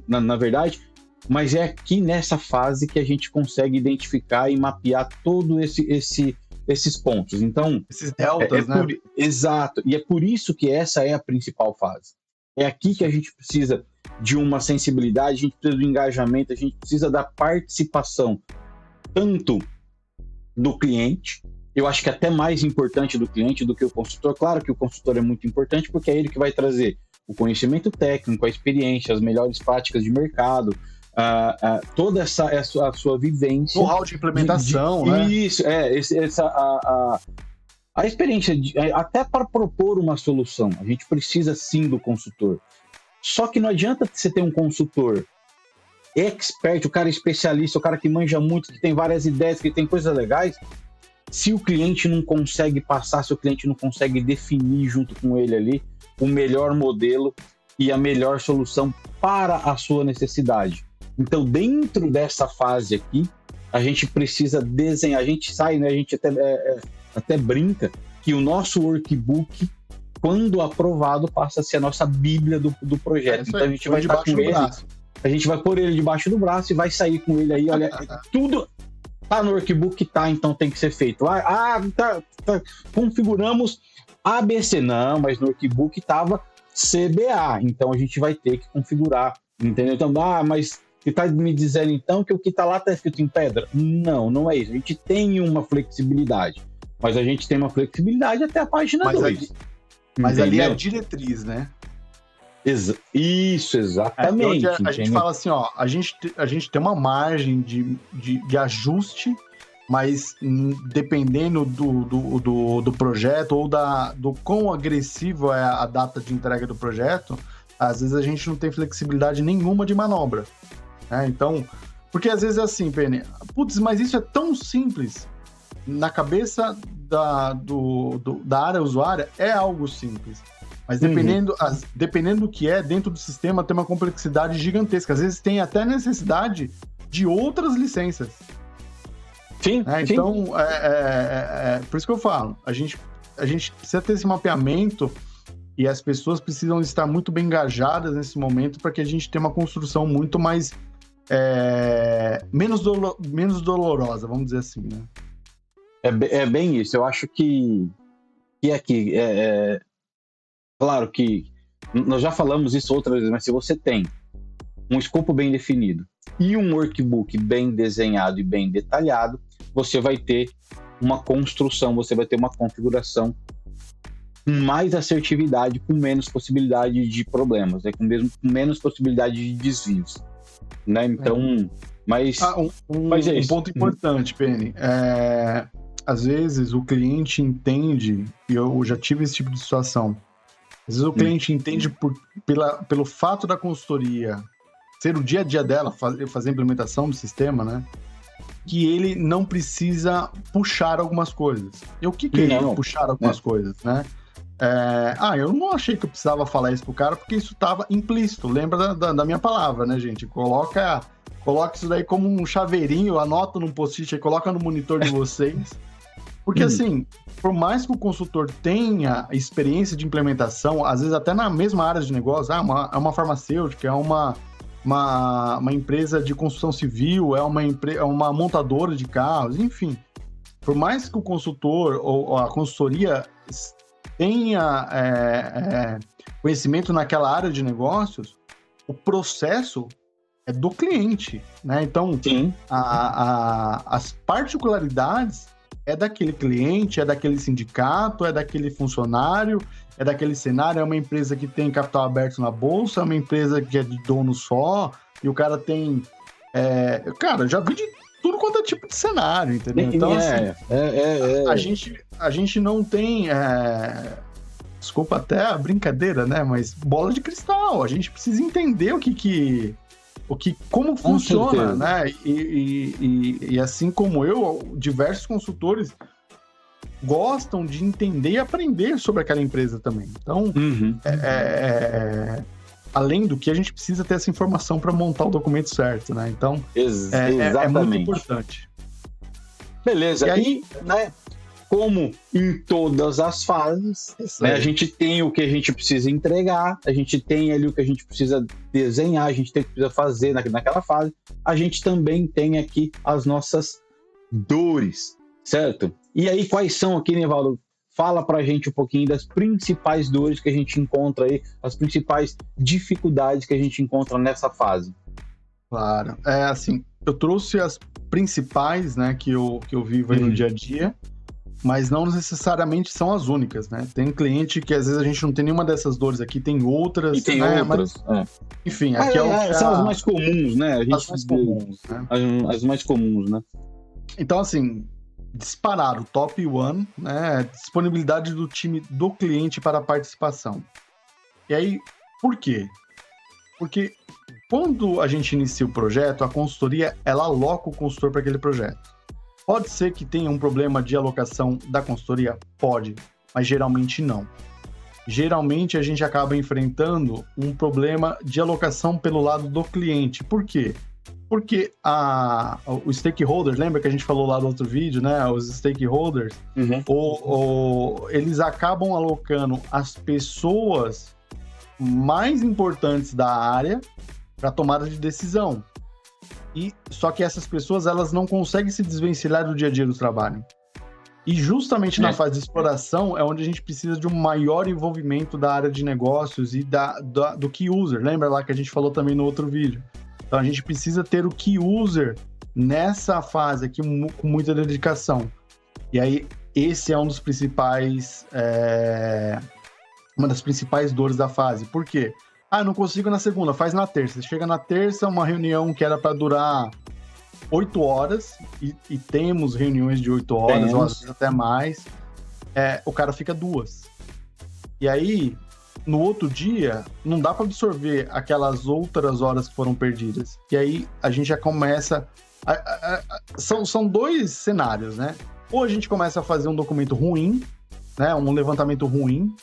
Speaker 1: na verdade, mas é aqui nessa fase que a gente consegue identificar e mapear todo esses pontos. Então,
Speaker 2: esses deltas, né?
Speaker 1: Exato, e é por isso que essa é a principal fase. É aqui que a gente precisa de uma sensibilidade, a gente precisa do engajamento, a gente precisa da participação tanto do cliente, eu acho que até mais importante do cliente do que o consultor. Claro que o consultor é muito importante porque é ele que vai trazer o conhecimento técnico, a experiência, as melhores práticas de mercado, toda a sua vivência.
Speaker 2: O hall de implementação, né?
Speaker 1: Isso, a experiência, até para propor uma solução, a gente precisa sim do consultor. Só que não adianta você ter um consultor expert, o cara especialista, o cara que manja muito, que tem várias ideias, que tem coisas legais, se o cliente não consegue passar, se o cliente não consegue definir junto com ele ali o melhor modelo e a melhor solução para a sua necessidade. Então, dentro dessa fase aqui, a gente precisa desenhar, a gente sai, né, a gente até brinca que o nosso workbook, quando aprovado, passa a ser a nossa bíblia do projeto. Então, a gente vai estar com ele, a gente vai pôr ele debaixo do braço e vai sair com ele aí, olha, tudo tá no workbook, tá, então tem que ser feito. Configuramos ABC, não, mas no workbook tava CBA, então a gente vai ter que configurar, entendeu? Então, mas você tá me dizendo então que o que tá lá tá escrito em pedra? Não é isso, a gente tem uma flexibilidade, mas a gente tem uma flexibilidade até a página 2.
Speaker 2: Mas ali é a diretriz, né?
Speaker 1: Isso, exatamente.
Speaker 2: A gente fala assim, ó, a gente tem uma margem de ajuste, mas dependendo do projeto ou do quão agressivo é a data de entrega do projeto, às vezes a gente não tem flexibilidade nenhuma de manobra. Né? Então, porque às vezes é assim, Penny, putz, mas isso é tão simples. Na cabeça da área usuária é algo simples. Mas dependendo do que é, dentro do sistema tem uma complexidade gigantesca. Às vezes tem até necessidade de outras licenças.
Speaker 1: Sim, sim.
Speaker 2: Então, por isso que eu falo, a gente precisa ter esse mapeamento e as pessoas precisam estar muito bem engajadas nesse momento para que a gente tenha uma construção muito mais menos dolorosa, vamos dizer assim, né?
Speaker 1: É bem isso. Eu acho que aqui, claro que nós já falamos isso outras vezes, mas se você tem um escopo bem definido e um workbook bem desenhado e bem detalhado, você vai ter uma construção, você vai ter uma configuração com mais assertividade, com menos possibilidade de problemas, com menos possibilidade de desvios, né? Então, mas
Speaker 2: um
Speaker 1: isso.
Speaker 2: Ponto importante, Penny, às vezes o cliente entende, e eu já tive esse tipo de situação, às vezes o cliente entende pelo fato da consultoria ser o dia a dia dela, fazer a implementação do sistema, né? Que ele não precisa puxar algumas coisas. E o que é puxar algumas coisas, né? Eu não achei que eu precisava falar isso pro cara, porque isso estava implícito. Lembra da minha palavra, né, gente? Coloca isso daí como um chaveirinho, anota num post-it e coloca no monitor de vocês. Porque, assim, por mais que o consultor tenha experiência de implementação, às vezes até na mesma área de negócio, é uma farmacêutica, é uma empresa de construção civil, é uma montadora de carros, enfim. Por mais que o consultor ou a consultoria tenha conhecimento naquela área de negócios, o processo é do cliente, né? Então, as particularidades é daquele cliente, é daquele sindicato, é daquele funcionário, é daquele cenário, é uma empresa que tem capital aberto na bolsa, é uma empresa que é de dono só, e o cara tem... Cara, já vi de tudo quanto é tipo de cenário, entendeu? Então, a gente não tem... Desculpa até a brincadeira, né? Mas bola de cristal. A gente precisa entender como funciona, né? E assim como eu, diversos consultores gostam de entender e aprender sobre aquela empresa também. Então, além do que, a gente precisa ter essa informação para montar o documento certo, né? Então, é muito importante.
Speaker 1: Beleza. E aí, né, como em todas as fases, né, a gente tem o que a gente precisa entregar, a gente tem ali o que a gente precisa desenhar, a gente tem o que precisa fazer naquela fase, a gente também tem aqui as nossas dores, certo? E aí, quais são aqui, Nivaldo? Fala pra gente um pouquinho das principais dores que a gente encontra aí, as principais dificuldades que a gente encontra nessa fase.
Speaker 2: Claro. Assim, eu trouxe as principais, né, que eu vivo aí no dia a dia, mas não necessariamente são as únicas, né? Tem cliente que às vezes a gente não tem nenhuma dessas dores aqui, tem outras.
Speaker 1: E tem outras.
Speaker 2: Enfim, aqui
Speaker 1: são as mais comuns, né?
Speaker 2: As mais comuns, né?
Speaker 1: As mais comuns, né?
Speaker 2: Então, assim, disparado, top one, né? Disponibilidade do time do cliente para a participação. E aí, por quê? Porque quando a gente inicia o projeto, a consultoria, ela aloca o consultor para aquele projeto. Pode ser que tenha um problema de alocação da consultoria? Pode, mas geralmente não. Geralmente a gente acaba enfrentando um problema de alocação pelo lado do cliente. Por quê? Porque os stakeholders, lembra que a gente falou lá no outro vídeo, né? Os stakeholders, eles acabam alocando as pessoas mais importantes da área para tomada de decisão. Só que essas pessoas, elas não conseguem se desvencilhar do dia a dia do trabalho. E justamente na fase de exploração é onde a gente precisa de um maior envolvimento da área de negócios e do key user. Lembra lá que a gente falou também no outro vídeo? Então a gente precisa ter o key user nessa fase aqui com muita dedicação. E aí esse é um dos principais... uma das principais dores da fase. Por quê? Não consigo na segunda, faz na terça. Você chega na terça, uma reunião que era para durar 8 horas, e temos reuniões de 8 horas, ou às vezes até mais, o cara fica 2. E aí, no outro dia, não dá para absorver aquelas outras horas que foram perdidas. E aí, a gente já começa... São dois cenários, né? Ou a gente começa a fazer um documento ruim, né? Um levantamento ruim,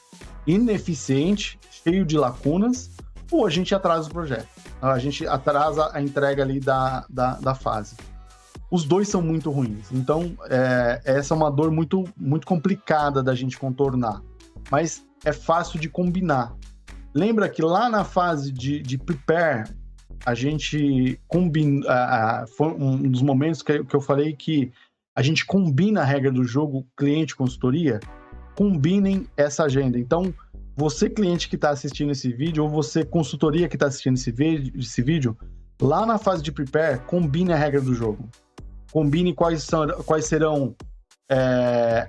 Speaker 2: ineficiente, cheio de lacunas, ou a gente atrasa o projeto. A gente atrasa a entrega ali da fase. os dois são muito ruins. Então, essa é uma dor muito, muito complicada da gente contornar. Mas é fácil de combinar. Lembra que lá na fase de prepare, a gente combina... foi um dos momentos que eu falei que a gente combina a regra do jogo cliente-consultoria. Combinem essa agenda. Então, você cliente que está assistindo esse vídeo, ou você consultoria que está assistindo esse vídeo, lá na fase de prepare, combine a regra do jogo. Combine quais serão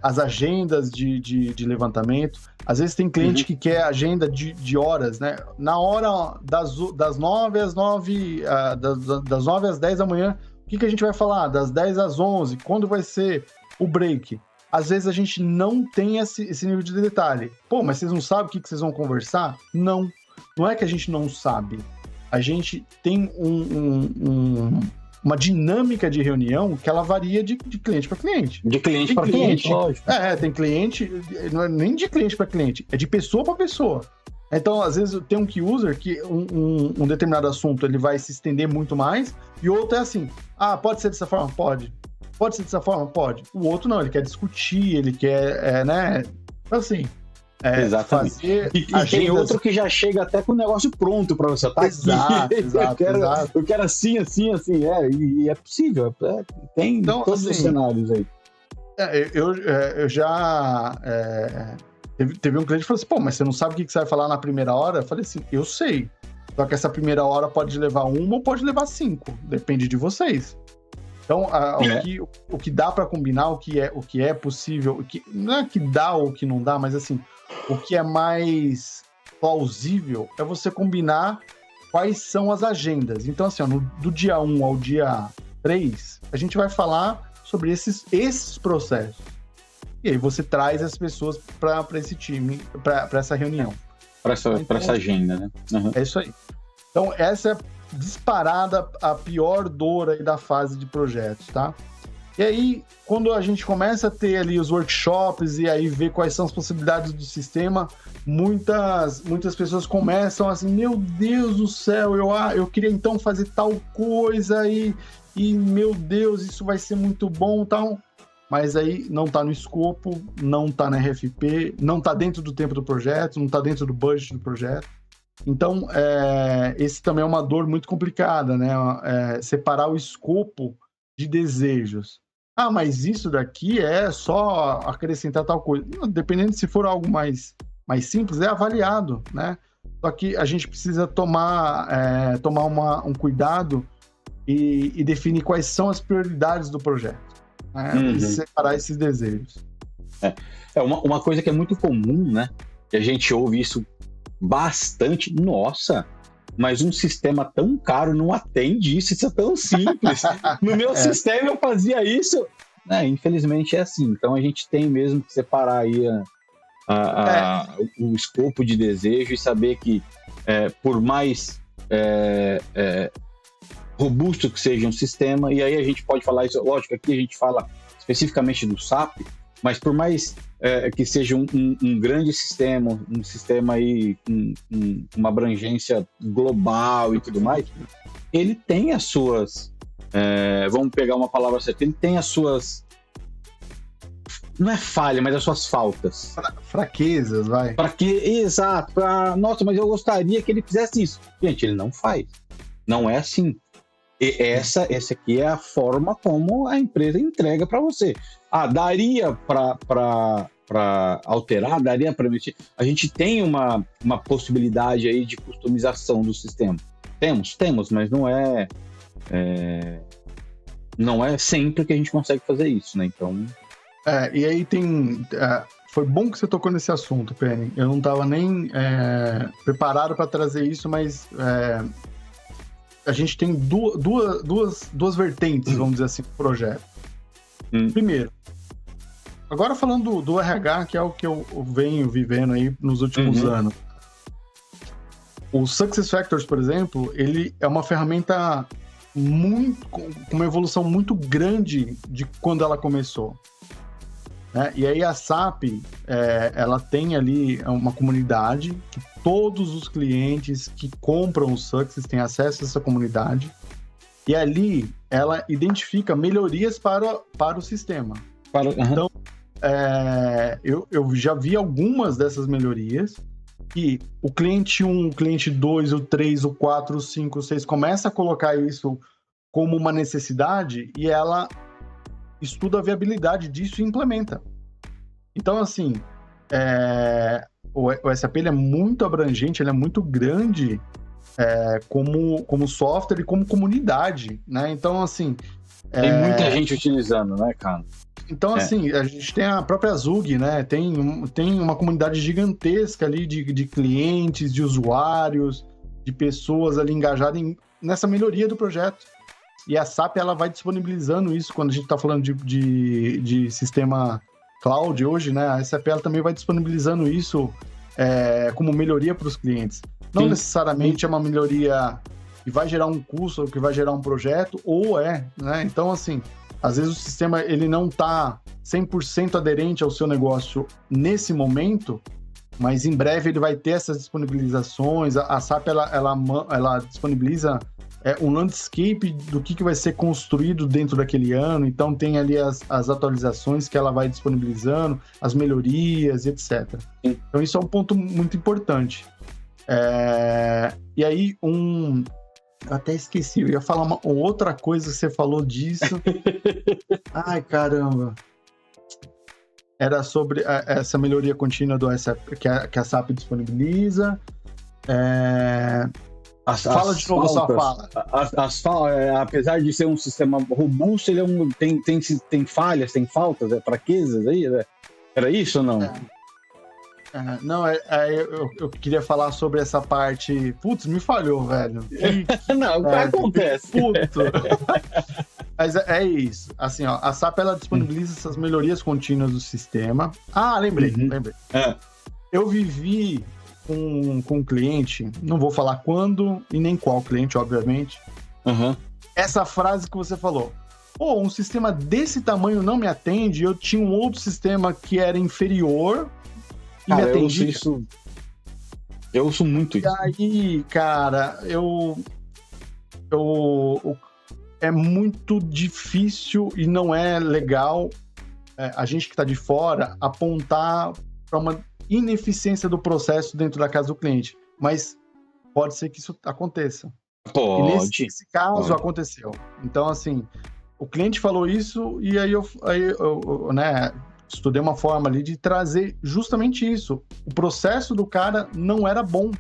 Speaker 2: as agendas de levantamento. Às vezes tem cliente que quer agenda de horas, né? Na hora das 9 às 9, das 9 às 10 da manhã, o que a gente vai falar? Das 10 às 11, quando vai ser o break? Às vezes a gente não tem esse nível de detalhe. Pô, mas vocês não sabem o que vocês vão conversar? Não. Não é que a gente não sabe. A gente tem uma dinâmica de reunião que ela varia de cliente para cliente.
Speaker 1: De cliente para cliente, lógico.
Speaker 2: Tem cliente, não é nem de cliente para cliente, é de pessoa para pessoa. Então, às vezes, tem um key user que um determinado assunto ele vai se estender muito mais, e outro é assim, pode ser dessa forma? Pode. Pode ser dessa forma? Pode. O outro não, ele quer discutir, ele quer, né? Assim...
Speaker 1: exatamente. E tem outro que já chega até com o negócio pronto para você. Tá?
Speaker 2: Exato.
Speaker 1: Eu quero assim. E é possível. Tem então, todos os cenários aí.
Speaker 2: Eu já... teve um cliente que falou assim, pô, mas você não sabe o que você vai falar na primeira hora? Eu falei assim, eu sei. Só que essa primeira hora pode levar 1 ou pode levar 5. Depende de vocês. Então, o que dá para combinar, o que é possível, não é que dá ou que não dá, mas assim, o que é mais plausível é você combinar quais são as agendas. Então, assim, do dia 1 ao dia 3, a gente vai falar sobre esses processos. E aí você traz as pessoas para esse time, para essa reunião.
Speaker 1: Para essa agenda, né? Uhum.
Speaker 2: É isso aí. Então, essa é disparada a pior dor aí da fase de projetos, tá? E aí, quando a gente começa a ter ali os workshops e aí ver quais são as possibilidades do sistema, muitas pessoas começam assim, meu Deus do céu, eu queria então fazer tal coisa e meu Deus, isso vai ser muito bom, tal. Mas aí não tá no escopo, não tá na RFP, não tá dentro do tempo do projeto, não tá dentro do budget do projeto. Então, esse também é uma dor muito complicada, né? Separar o escopo de desejos. Mas isso daqui é só acrescentar tal coisa. Dependendo se for algo mais simples, é avaliado, né? Só que a gente precisa tomar um cuidado e definir quais são as prioridades do projeto, né? E separar esses desejos.
Speaker 1: Uma coisa que é muito comum, né? Que a gente ouve isso bastante, nossa, mas um sistema tão caro não atende isso é tão simples. No meu sistema eu fazia isso. Infelizmente é assim. Então a gente tem mesmo que separar aí o escopo de desejo e saber que por mais robusto que seja um sistema, e aí a gente pode falar isso, lógico, aqui a gente fala especificamente do SAP, mas por mais que seja um grande sistema, um sistema aí com uma abrangência global e tudo mais, ele tem as suas... vamos pegar uma palavra certa, ele tem as suas... Não é falha, mas as suas faltas.
Speaker 2: Fraquezas, vai.
Speaker 1: Exato. Nossa, mas eu gostaria que ele fizesse isso. Gente, ele não faz. Não é assim. E essa aqui é a forma como a empresa entrega para você. Daria para alterar, daria para mexer. A gente tem uma possibilidade aí de customização do sistema. Temos, mas não é sempre que a gente consegue fazer isso, né? Então...
Speaker 2: e aí tem... foi bom que você tocou nesse assunto, Penny. Eu não estava nem preparado para trazer isso, mas... a gente tem duas vertentes, vamos dizer assim, do projeto. Primeiro, agora falando do RH, que é o que eu venho vivendo aí nos últimos anos. O SuccessFactors, por exemplo, ele é uma ferramenta com uma evolução muito grande de quando ela começou. E aí a SAP, ela tem ali uma comunidade que todos os clientes que compram o Success têm acesso a essa comunidade. E ali ela identifica melhorias para o sistema. Então, eu já vi algumas dessas melhorias que o cliente 1, o cliente 2, o 3, o 4, o 5, o 6 começa a colocar isso como uma necessidade e ela estuda a viabilidade disso e implementa. Então, assim, o SAP ele é muito abrangente, ele é muito grande como software e como comunidade, né? Então, assim...
Speaker 1: Tem muita gente utilizando, né, cara?
Speaker 2: Então, assim, a gente tem a própria Zug, né? Tem uma comunidade gigantesca ali de clientes, de usuários, de pessoas ali engajadas nessa melhoria do projeto. E a SAP, ela vai disponibilizando isso quando a gente está falando de sistema cloud hoje, né? A SAP, ela também vai disponibilizando isso como melhoria para os clientes. Não necessariamente é uma melhoria que vai gerar um custo ou que vai gerar um projeto, né? Então, assim... Às vezes o sistema ele não está 100% aderente ao seu negócio nesse momento, mas em breve ele vai ter essas disponibilizações. A SAP ela disponibiliza um landscape do que vai ser construído dentro daquele ano, então tem ali as atualizações que ela vai disponibilizando, as melhorias, etc. Então isso é um ponto muito importante. E aí, eu até esqueci, eu ia falar uma outra coisa que você falou disso. Ai, caramba. Era sobre essa melhoria contínua do SAP, que a SAP disponibiliza. Fala de novo a sua fala.
Speaker 1: Apesar de ser um sistema robusto, ele tem falhas, tem faltas, fraquezas aí, né? Era isso ou não?
Speaker 2: Não, eu queria falar sobre essa parte. Putz, me falhou, velho.
Speaker 1: Não, acontece.
Speaker 2: Puto. Mas é isso. Assim, ó, a SAP ela disponibiliza essas melhorias contínuas do sistema. Lembrei. Eu vivi com um cliente, não vou falar quando e nem qual cliente, obviamente. Essa frase que você falou. Um sistema desse tamanho não me atende, eu tinha um outro sistema que era inferior.
Speaker 1: Cara, eu ouço muito isso.
Speaker 2: E aí, cara, é muito difícil e não é legal a gente que está de fora apontar para uma ineficiência do processo dentro da casa do cliente. Mas pode ser que isso aconteça.
Speaker 1: Pode.
Speaker 2: E nesse caso aconteceu. Então, assim, o cliente falou isso e aí eu né, estudei uma forma ali de trazer justamente isso. O processo do cara não era bom.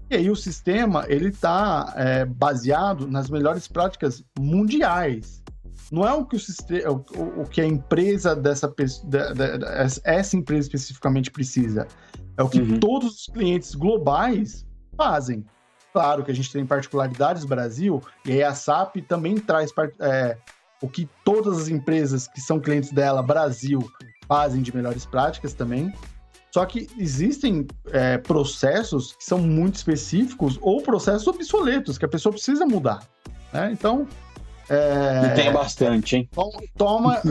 Speaker 2: E aí o sistema, ele está baseado nas melhores práticas mundiais. Não é o que o que a empresa essa empresa especificamente precisa. É o que todos os clientes globais fazem. Claro que a gente tem particularidades no Brasil, e aí a SAP também traz o que todas as empresas que são clientes dela, Brasil, fazem de melhores práticas também. Só que existem processos que são muito específicos ou processos obsoletos, que a pessoa precisa mudar. Né? Então...
Speaker 1: E tem bastante, hein?
Speaker 2: Toma...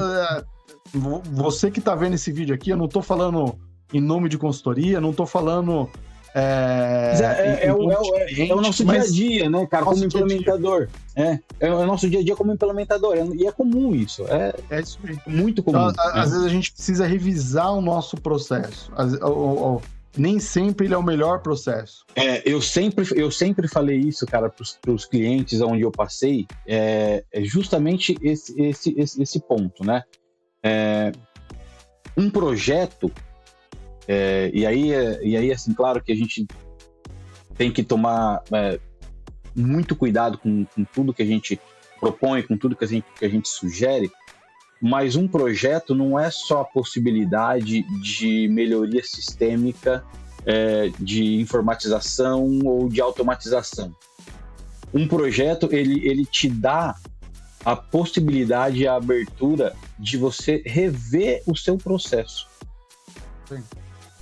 Speaker 2: você que está vendo esse vídeo aqui, eu não estou falando em nome de consultoria, não estou falando...
Speaker 1: É o nosso dia a dia, né, cara, como implementador. É o nosso dia a dia como implementador. E é comum isso. É
Speaker 2: isso aí.
Speaker 1: Muito comum.
Speaker 2: Então, às vezes a gente precisa revisar o nosso processo. Nem sempre ele é o melhor processo.
Speaker 1: Eu sempre falei isso, cara, para os clientes onde eu passei. É justamente esse ponto, né? Um projeto. E aí, assim, claro que a gente tem que tomar muito cuidado com tudo que a gente propõe, com tudo que a gente sugere, mas um projeto não é só a possibilidade de melhoria sistêmica, de informatização ou de automatização. Um projeto, ele te dá a possibilidade e a abertura de você rever o seu processo.
Speaker 2: Sim.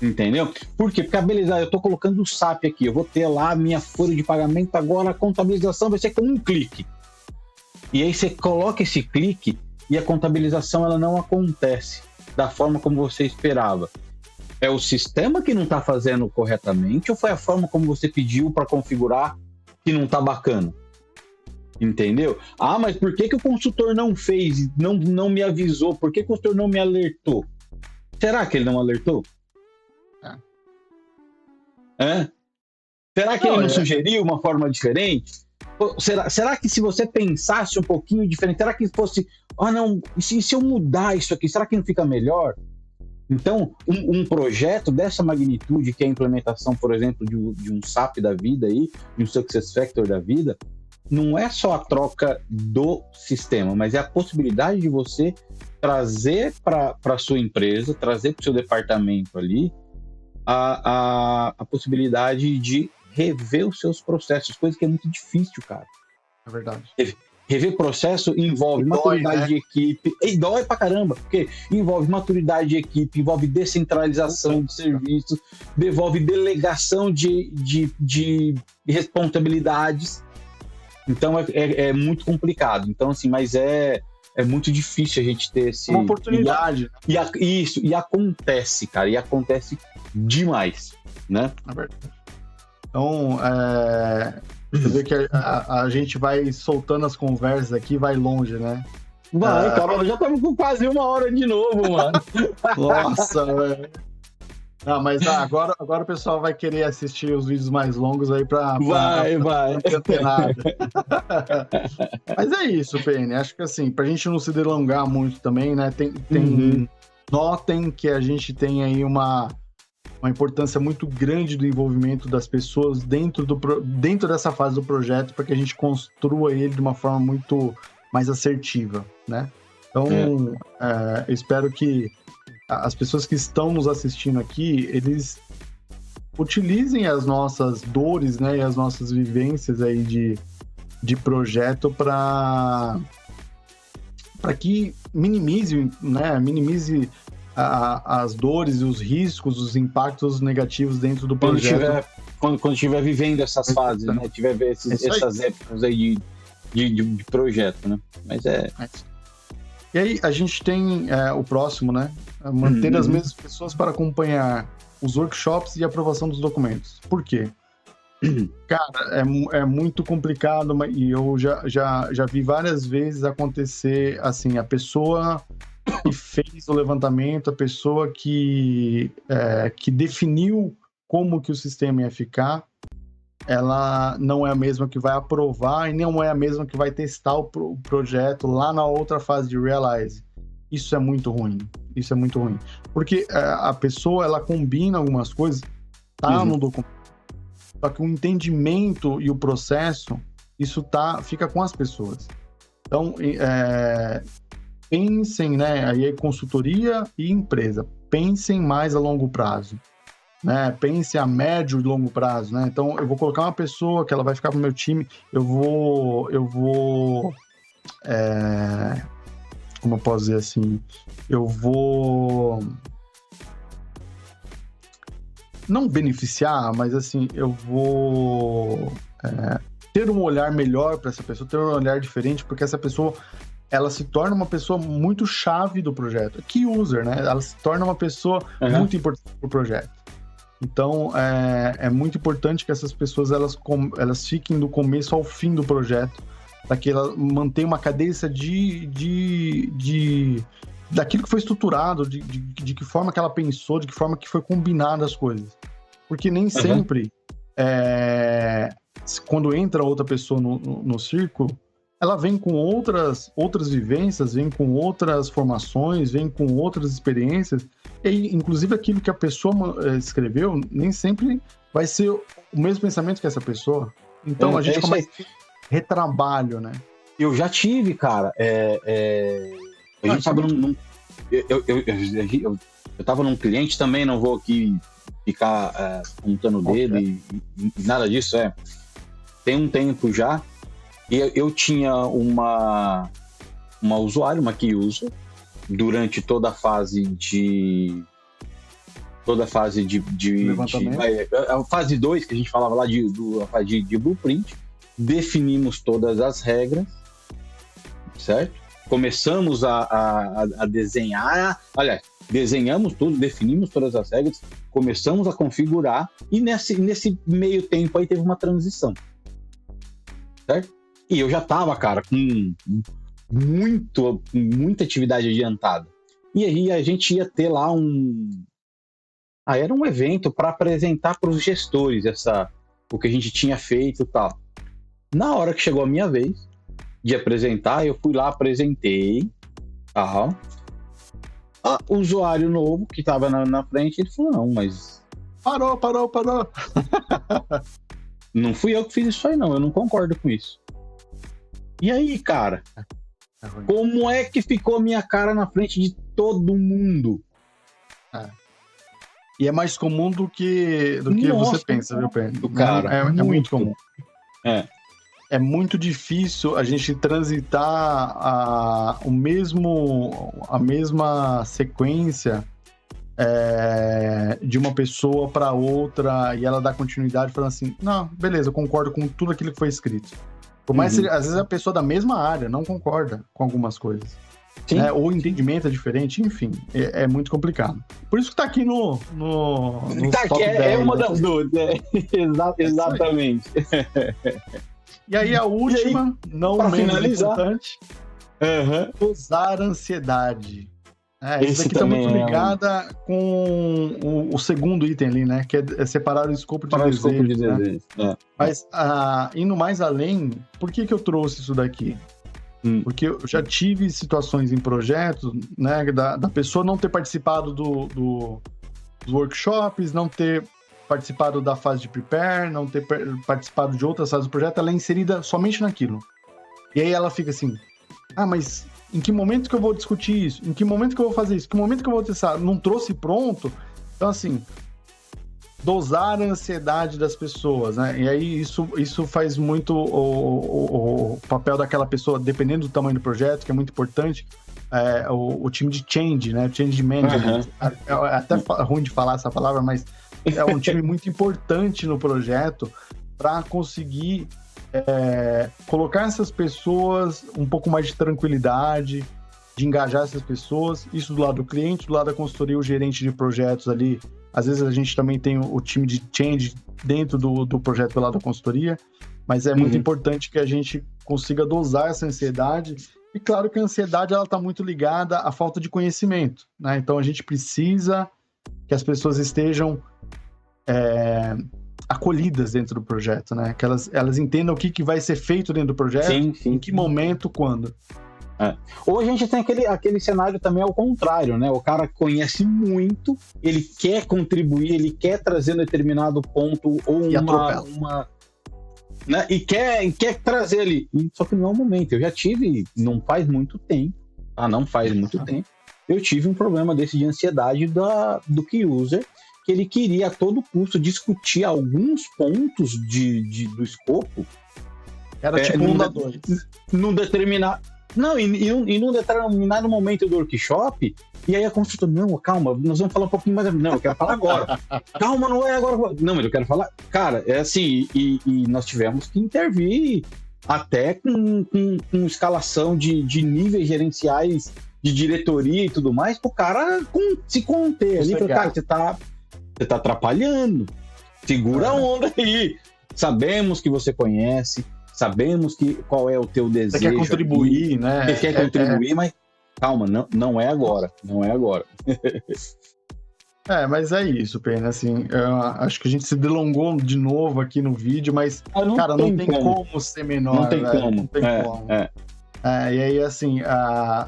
Speaker 1: Entendeu? Por quê? Porque, beleza, eu estou colocando o SAP aqui, eu vou ter lá a minha folha de pagamento, agora a contabilização vai ser com um clique. E aí você coloca esse clique e a contabilização ela não acontece da forma como você esperava. É o sistema que não está fazendo corretamente ou foi a forma como você pediu para configurar que não está bacana? Entendeu? Ah, mas por que o consultor não fez, não me avisou? Por que o consultor não me alertou? Será que ele não alertou? Será que ele não sugeriu uma forma diferente? Será que se você pensasse um pouquinho diferente, será que fosse, não, e se eu mudar isso aqui, será que não fica melhor? Então, um projeto dessa magnitude, que é a implementação, por exemplo, de um SAP da vida aí, de um SuccessFactors da vida, não é só a troca do sistema, mas é a possibilidade de você trazer para a sua empresa, trazer para o seu departamento ali, a possibilidade de rever os seus processos, coisa que é muito difícil, cara.
Speaker 2: É verdade.
Speaker 1: Rever processo envolve maturidade de equipe, e dói pra caramba, porque envolve maturidade de equipe, envolve descentralização de serviços, envolve delegação de responsabilidades. Então é muito complicado. Então, assim, mas é muito difícil a gente ter esse...
Speaker 2: Uma oportunidade.
Speaker 1: E acontece, cara, e acontece demais, né?
Speaker 2: É verdade. Então, você vê que a gente vai soltando as conversas aqui, vai longe, né?
Speaker 1: Vai, cara, já estamos com quase 1 hora de novo, mano.
Speaker 2: Nossa, velho. Não, mas agora o pessoal vai querer assistir os vídeos mais longos aí pra
Speaker 1: vai.
Speaker 2: Mas é isso, PN. Acho que assim, pra gente não se delongar muito também, né? Notem que a gente tem aí uma importância muito grande do envolvimento das pessoas dentro dessa fase do projeto, para que a gente construa ele de uma forma muito mais assertiva, né? Então, espero que as pessoas que estão nos assistindo aqui, eles utilizem as nossas dores, né, e as nossas vivências aí de projeto para que minimize as dores e os riscos, os impactos negativos dentro do projeto.
Speaker 1: Quando estiver vivendo essas fases, né? Tiver essas épocas aí de projeto, né? Mas
Speaker 2: E aí, a gente tem o próximo, né? Manter as mesmas pessoas para acompanhar os workshops e aprovação dos documentos. Por quê? Cara, é muito complicado, e eu já vi várias vezes acontecer, assim, a pessoa que fez o levantamento, a pessoa que definiu como que o sistema ia ficar, ela não é a mesma que vai aprovar e não é a mesma que vai testar o projeto lá na outra fase de Realize. Isso é muito ruim. Porque a pessoa, ela combina algumas coisas, no documento, só que o entendimento e o processo, isso fica com as pessoas. Então, pensem, né, aí é consultoria e empresa, pensem mais a longo prazo, né, pensem a médio e longo prazo, né, então eu vou colocar uma pessoa que ela vai ficar pro meu time, eu vou como eu posso dizer assim, eu vou não beneficiar, mas assim, eu vou ter um olhar melhor para essa pessoa, ter um olhar diferente, porque essa pessoa ela se torna uma pessoa muito chave do projeto. Key user, né? Ela se torna uma pessoa muito importante pro projeto. Então, é muito importante que essas pessoas elas fiquem do começo ao fim do projeto, para que ela mantenha uma cadência daquilo que foi estruturado, de que forma que ela pensou, de que forma que foi combinado as coisas. Porque nem sempre, quando entra outra pessoa no círculo, ela vem com outras vivências, vem com outras formações, vem com outras experiências, e inclusive aquilo que a pessoa escreveu nem sempre vai ser o mesmo pensamento que essa pessoa. Então a gente começa retrabalho, né?
Speaker 1: Eu já tive, cara. A gente tava eu tava num cliente também, não vou aqui ficar apontando o dedo e nada disso, tem um tempo já. E eu tinha uma usuária, uma key user, durante toda a fase a fase 2, que a gente falava lá de blueprint, definimos todas as regras, certo? Começamos a desenhar, aliás, desenhamos tudo, definimos todas as regras, começamos a configurar, e nesse meio tempo aí teve uma transição, certo? E eu já tava, cara, com muita atividade adiantada. E aí a gente ia ter lá era um evento para apresentar para os gestores o que a gente tinha feito e tal. Na hora que chegou a minha vez de apresentar, eu fui lá, apresentei, tal. O usuário novo que estava na frente, ele falou, não, mas...
Speaker 2: Parou.
Speaker 1: Não fui eu que fiz isso aí, não. Eu não concordo com isso. E aí, cara, como é que ficou a minha cara na frente de todo mundo?
Speaker 2: E é mais comum do que
Speaker 1: Nossa,
Speaker 2: você pensa, viu, Pedro?
Speaker 1: Cara,
Speaker 2: é muito comum.
Speaker 1: É
Speaker 2: muito difícil a gente transitar a mesma sequência de uma pessoa para outra e ela dá continuidade falando assim, não, beleza, eu concordo com tudo aquilo que foi escrito. Por mais que, às vezes, a pessoa da mesma área não concorda com algumas coisas. Né? Ou o entendimento é diferente, enfim, é muito complicado. Por isso que tá aqui no
Speaker 1: tá
Speaker 2: top
Speaker 1: aqui,
Speaker 2: 10,
Speaker 1: é uma
Speaker 2: né?
Speaker 1: das duas, exatamente.
Speaker 2: E aí a última, não
Speaker 1: pra
Speaker 2: menos
Speaker 1: finalizar,
Speaker 2: importante, dosar a ansiedade.
Speaker 1: Esse
Speaker 2: Isso aqui tá
Speaker 1: também
Speaker 2: muito ligada com o segundo item ali, né? Que é separar o escopo de desejo. Né? Mas, indo mais além, por que eu trouxe isso daqui? Porque eu já tive situações em projetos, né? Da pessoa não ter participado dos workshops, não ter participado da fase de prepare, não ter participado de outras fases do projeto, ela é inserida somente naquilo. E aí ela fica assim, mas em que momento que eu vou discutir isso? Em que momento que eu vou fazer isso? Em que momento que eu vou testar? Não trouxe pronto? Então, assim, dosar a ansiedade das pessoas, né? E aí isso faz muito o papel daquela pessoa, dependendo do tamanho do projeto, que é muito importante, o time de change, né? Change management. É até ruim de falar essa palavra, mas é um time muito importante no projeto para conseguir colocar essas pessoas um pouco mais de tranquilidade, de engajar essas pessoas, isso do lado do cliente, do lado da consultoria, o gerente de projetos ali. Às vezes a gente também tem o time de change dentro do projeto do lado da consultoria, mas é muito importante que a gente consiga dosar essa ansiedade. E claro que a ansiedade ela está muito ligada à falta de conhecimento, né? Então a gente precisa que as pessoas estejam acolhidas dentro do projeto, né? Que elas entendam o que vai ser feito dentro do projeto,
Speaker 1: sim.
Speaker 2: em que momento, quando.
Speaker 1: Ou a gente tem aquele cenário também ao contrário, né? O cara conhece muito, ele quer contribuir, ele quer trazer um determinado ponto ou uma né? E quer trazer ali. Só que não é o momento. Eu já tive, não faz muito tempo, eu tive um problema desse de ansiedade do key user, que ele queria a todo custo discutir alguns pontos do escopo.
Speaker 2: Era tipo um da dois.
Speaker 1: Num determinado... Não, e num determinado momento do workshop, e aí a consultora, não, calma, nós vamos falar um pouquinho mais. Não, eu quero falar agora. Calma, não é agora. Não, mas eu quero falar. Cara, é assim, e nós tivemos que intervir até com escalação de níveis gerenciais de diretoria e tudo mais, pro cara se conter ali. Cara, você tá atrapalhando. Segura a onda aí. Sabemos que você conhece. Sabemos qual é o teu desejo.
Speaker 2: Você quer contribuir, né?
Speaker 1: Você quer contribuir, mas calma, não é agora. Não é agora.
Speaker 2: Mas é isso, Pena. Assim, acho que a gente se delongou de novo aqui no vídeo, mas, cara, não tem como ser menor.
Speaker 1: Não tem como.
Speaker 2: Não tem como. E aí, assim,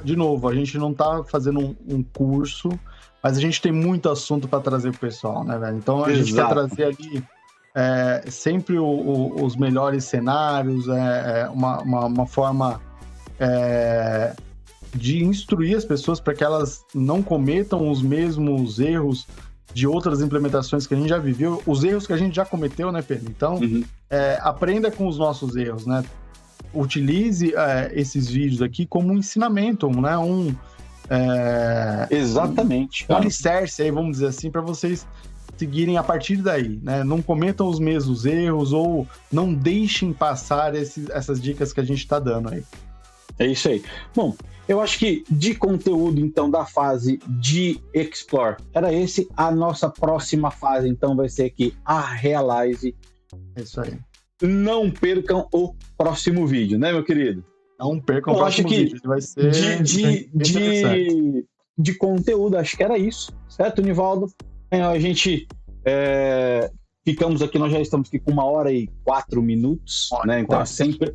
Speaker 2: de novo, a gente não tá fazendo um curso, mas a gente tem muito assunto para trazer pro pessoal, né, velho? Então a gente quer trazer ali sempre os melhores cenários, uma forma de instruir as pessoas para que elas não cometam os mesmos erros de outras implementações que a gente já viveu, os erros que a gente já cometeu, né, Pedro? Então, aprenda com os nossos erros, né? Utilize esses vídeos aqui como um ensinamento, né?
Speaker 1: Exatamente.
Speaker 2: Um alicerce aí, vamos dizer assim, para vocês seguirem a partir daí, né? Não cometam os mesmos erros ou não deixem passar essas dicas que a gente está dando aí.
Speaker 1: É isso aí. Bom, eu acho que de conteúdo, então, da fase de Explore, era esse. A nossa próxima fase, então, vai ser aqui a Realize.
Speaker 2: É isso aí.
Speaker 1: não percam o próximo vídeo, né, meu querido?
Speaker 2: Não percam o próximo vídeo. Vai ser
Speaker 1: de conteúdo, acho que era isso, certo, Nivaldo? A gente ficamos aqui, nós já estamos aqui com 1h04, né? Então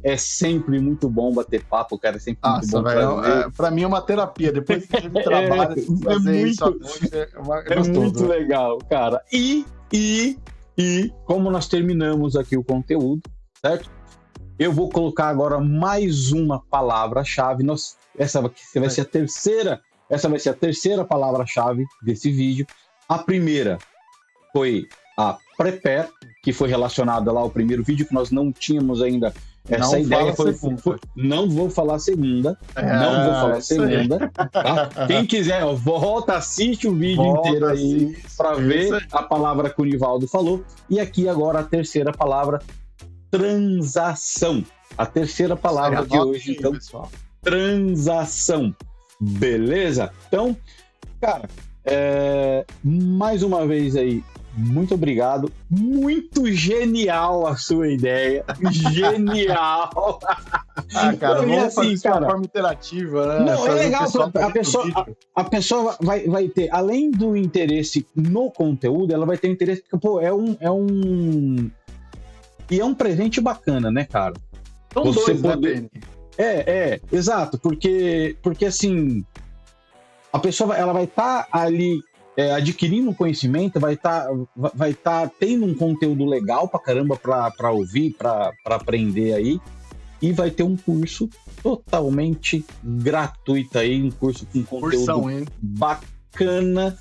Speaker 1: é sempre muito bom bater papo, cara, é sempre muito bom trazer.
Speaker 2: Pra mim é uma terapia, depois que a gente trabalha, fazer isso à noite é
Speaker 1: muito legal, cara. E como nós terminamos aqui o conteúdo, certo? Eu vou colocar agora mais uma palavra-chave. Essa vai ser a terceira palavra-chave desse vídeo. A primeira foi a Prepare, que foi relacionada lá ao primeiro vídeo, que nós não tínhamos ainda essa ideia. Não vou falar a segunda. Tá? Quem quiser, volta, assiste o vídeo inteiro aí para ver a palavra que o Nivaldo falou. E aqui agora a terceira palavra, transação. A terceira palavra de hoje, então, pessoal. Transação. Beleza? Então, cara, mais uma vez aí, muito obrigado. Muito genial a sua ideia. Genial.
Speaker 2: Cara, vamos fazer isso de uma forma interativa, né?
Speaker 1: Não, é legal. A pessoa vai ter, além do interesse no conteúdo, ela vai ter interesse, porque, pô, é um presente bacana, né, cara?
Speaker 2: São você dois, poder...
Speaker 1: né, exato, porque assim, a pessoa ela vai estar ali adquirindo conhecimento, vai estar tendo um conteúdo legal pra caramba pra ouvir, pra aprender aí, e vai ter um curso totalmente gratuito aí, um curso com conteúdo bacana.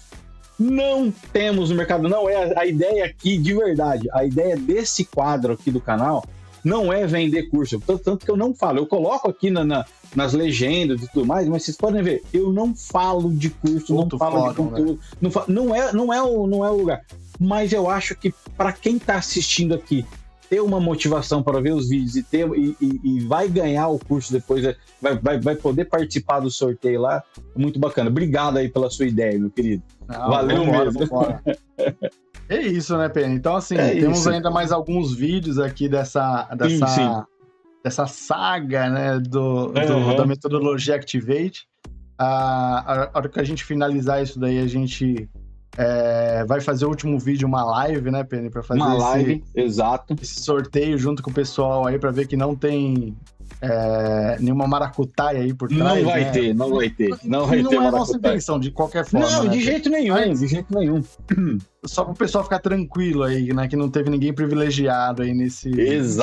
Speaker 1: Não temos no mercado, não é a ideia aqui de verdade, a ideia desse quadro aqui do canal não é vender curso, tanto que eu não falo, eu coloco aqui nas legendas e tudo mais, mas vocês podem ver, eu não falo de curso, não falo de conteúdo, né? não é o lugar, mas eu acho que para quem está assistindo aqui, ter uma motivação para ver os vídeos e vai ganhar o curso depois, vai poder participar do sorteio lá, muito bacana. Obrigado aí pela sua ideia, meu querido. Valeu mesmo.
Speaker 2: É isso, né, Penny? Então, assim, temos ainda mais alguns vídeos aqui dessa saga, né, da metodologia Activate. A hora que a gente finalizar isso daí, a gente vai fazer o último vídeo, uma live, né, Penny? Pra fazer esse sorteio junto com o pessoal aí, pra ver que não tem nenhuma maracutaia aí por trás.
Speaker 1: Não vai ter. Não
Speaker 2: é a nossa intenção, de qualquer forma.
Speaker 1: Não,
Speaker 2: né,
Speaker 1: de jeito nenhum.
Speaker 2: Só pro pessoal ficar tranquilo aí, né? Que não teve ninguém privilegiado aí nesse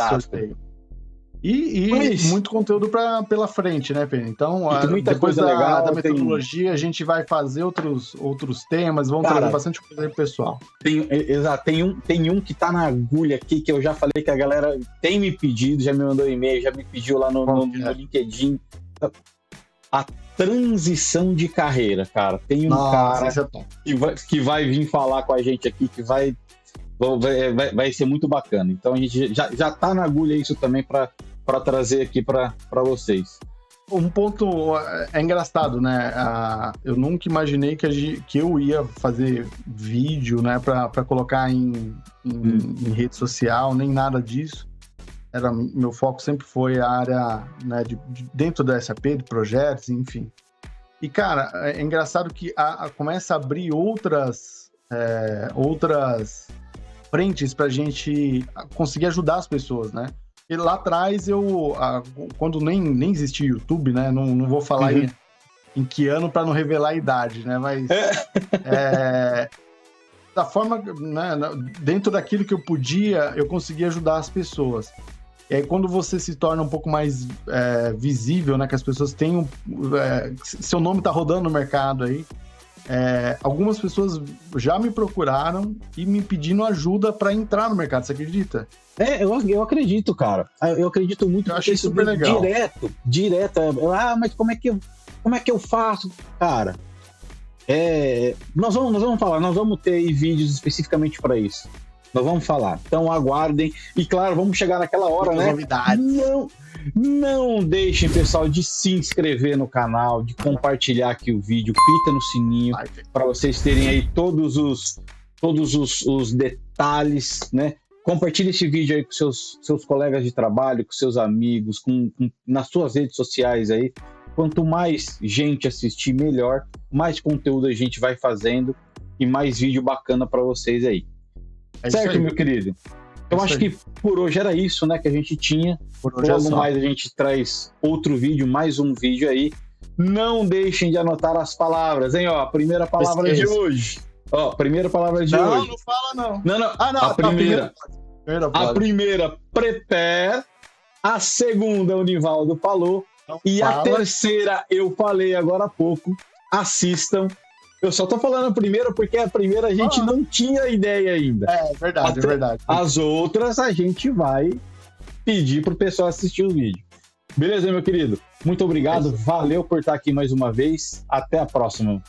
Speaker 2: sorteio. E muito conteúdo pela frente, né, Penny? Então, depois da metodologia, a gente vai fazer outros temas, vamos trazer bastante coisa aí pro pessoal.
Speaker 1: Tem um que tá na agulha aqui, que eu já falei que a galera tem me pedido, já me mandou e-mail, já me pediu lá no LinkedIn. A transição de carreira, cara. Tem um cara que vai vir falar com a gente aqui, que vai ser muito bacana. Então, a gente já tá na agulha isso também para trazer aqui para vocês.
Speaker 2: Um ponto engraçado, né? Eu nunca imaginei que eu ia fazer vídeo, né, para colocar em rede social, nem nada disso. Meu foco sempre foi a área, né, dentro da SAP, de projetos, enfim. E, cara, é engraçado que começa a abrir outras frentes para a gente conseguir ajudar as pessoas, né? E lá atrás, quando nem existia YouTube, né? Não vou falar em que ano para não revelar a idade, né? Mas da forma, né, dentro daquilo que eu podia, eu conseguia ajudar as pessoas. E aí, quando você se torna um pouco mais visível, né? Que as pessoas tenham... seu nome tá rodando no mercado aí. Algumas pessoas já me procuraram e me pedindo ajuda para entrar no mercado, você acredita?
Speaker 1: Eu acredito, cara. Eu acredito muito.
Speaker 2: Eu achei super legal.
Speaker 1: Direto. Mas como é que eu faço? Cara, nós vamos falar, nós vamos ter aí vídeos especificamente para isso. Nós vamos falar. Então aguardem. E claro, vamos chegar naquela hora, né?
Speaker 2: Novidades.
Speaker 1: Não deixem, pessoal, de se inscrever no canal, de compartilhar aqui o vídeo, clica no sininho para vocês terem aí todos os detalhes, né? Compartilhe esse vídeo aí com seus colegas de trabalho, com seus amigos, nas suas redes sociais aí. Quanto mais gente assistir, melhor. Mais conteúdo a gente vai fazendo e mais vídeo bacana para vocês aí. Certo, meu querido? Eu acho que por hoje era isso, né, que a gente tinha. Logo mais a gente traz outro vídeo, mais um vídeo aí. Não deixem de anotar as palavras, hein? Ó, a primeira palavra de hoje. Ó, primeira palavra de hoje.
Speaker 2: Não fala não.
Speaker 1: Não. A primeira, prepare. A segunda, o Nivaldo falou. Não e fala. A terceira, eu falei agora há pouco. Assistam. Eu só tô falando a primeira porque a primeira a gente não tinha ideia ainda.
Speaker 2: É verdade, é verdade.
Speaker 1: As outras a gente vai pedir pro pessoal assistir o vídeo. Beleza, meu querido? Muito obrigado. Valeu por estar aqui mais uma vez. Até a próxima.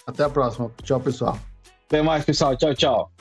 Speaker 2: Até a próxima. Tchau, pessoal.
Speaker 1: Até mais, pessoal. Tchau, tchau.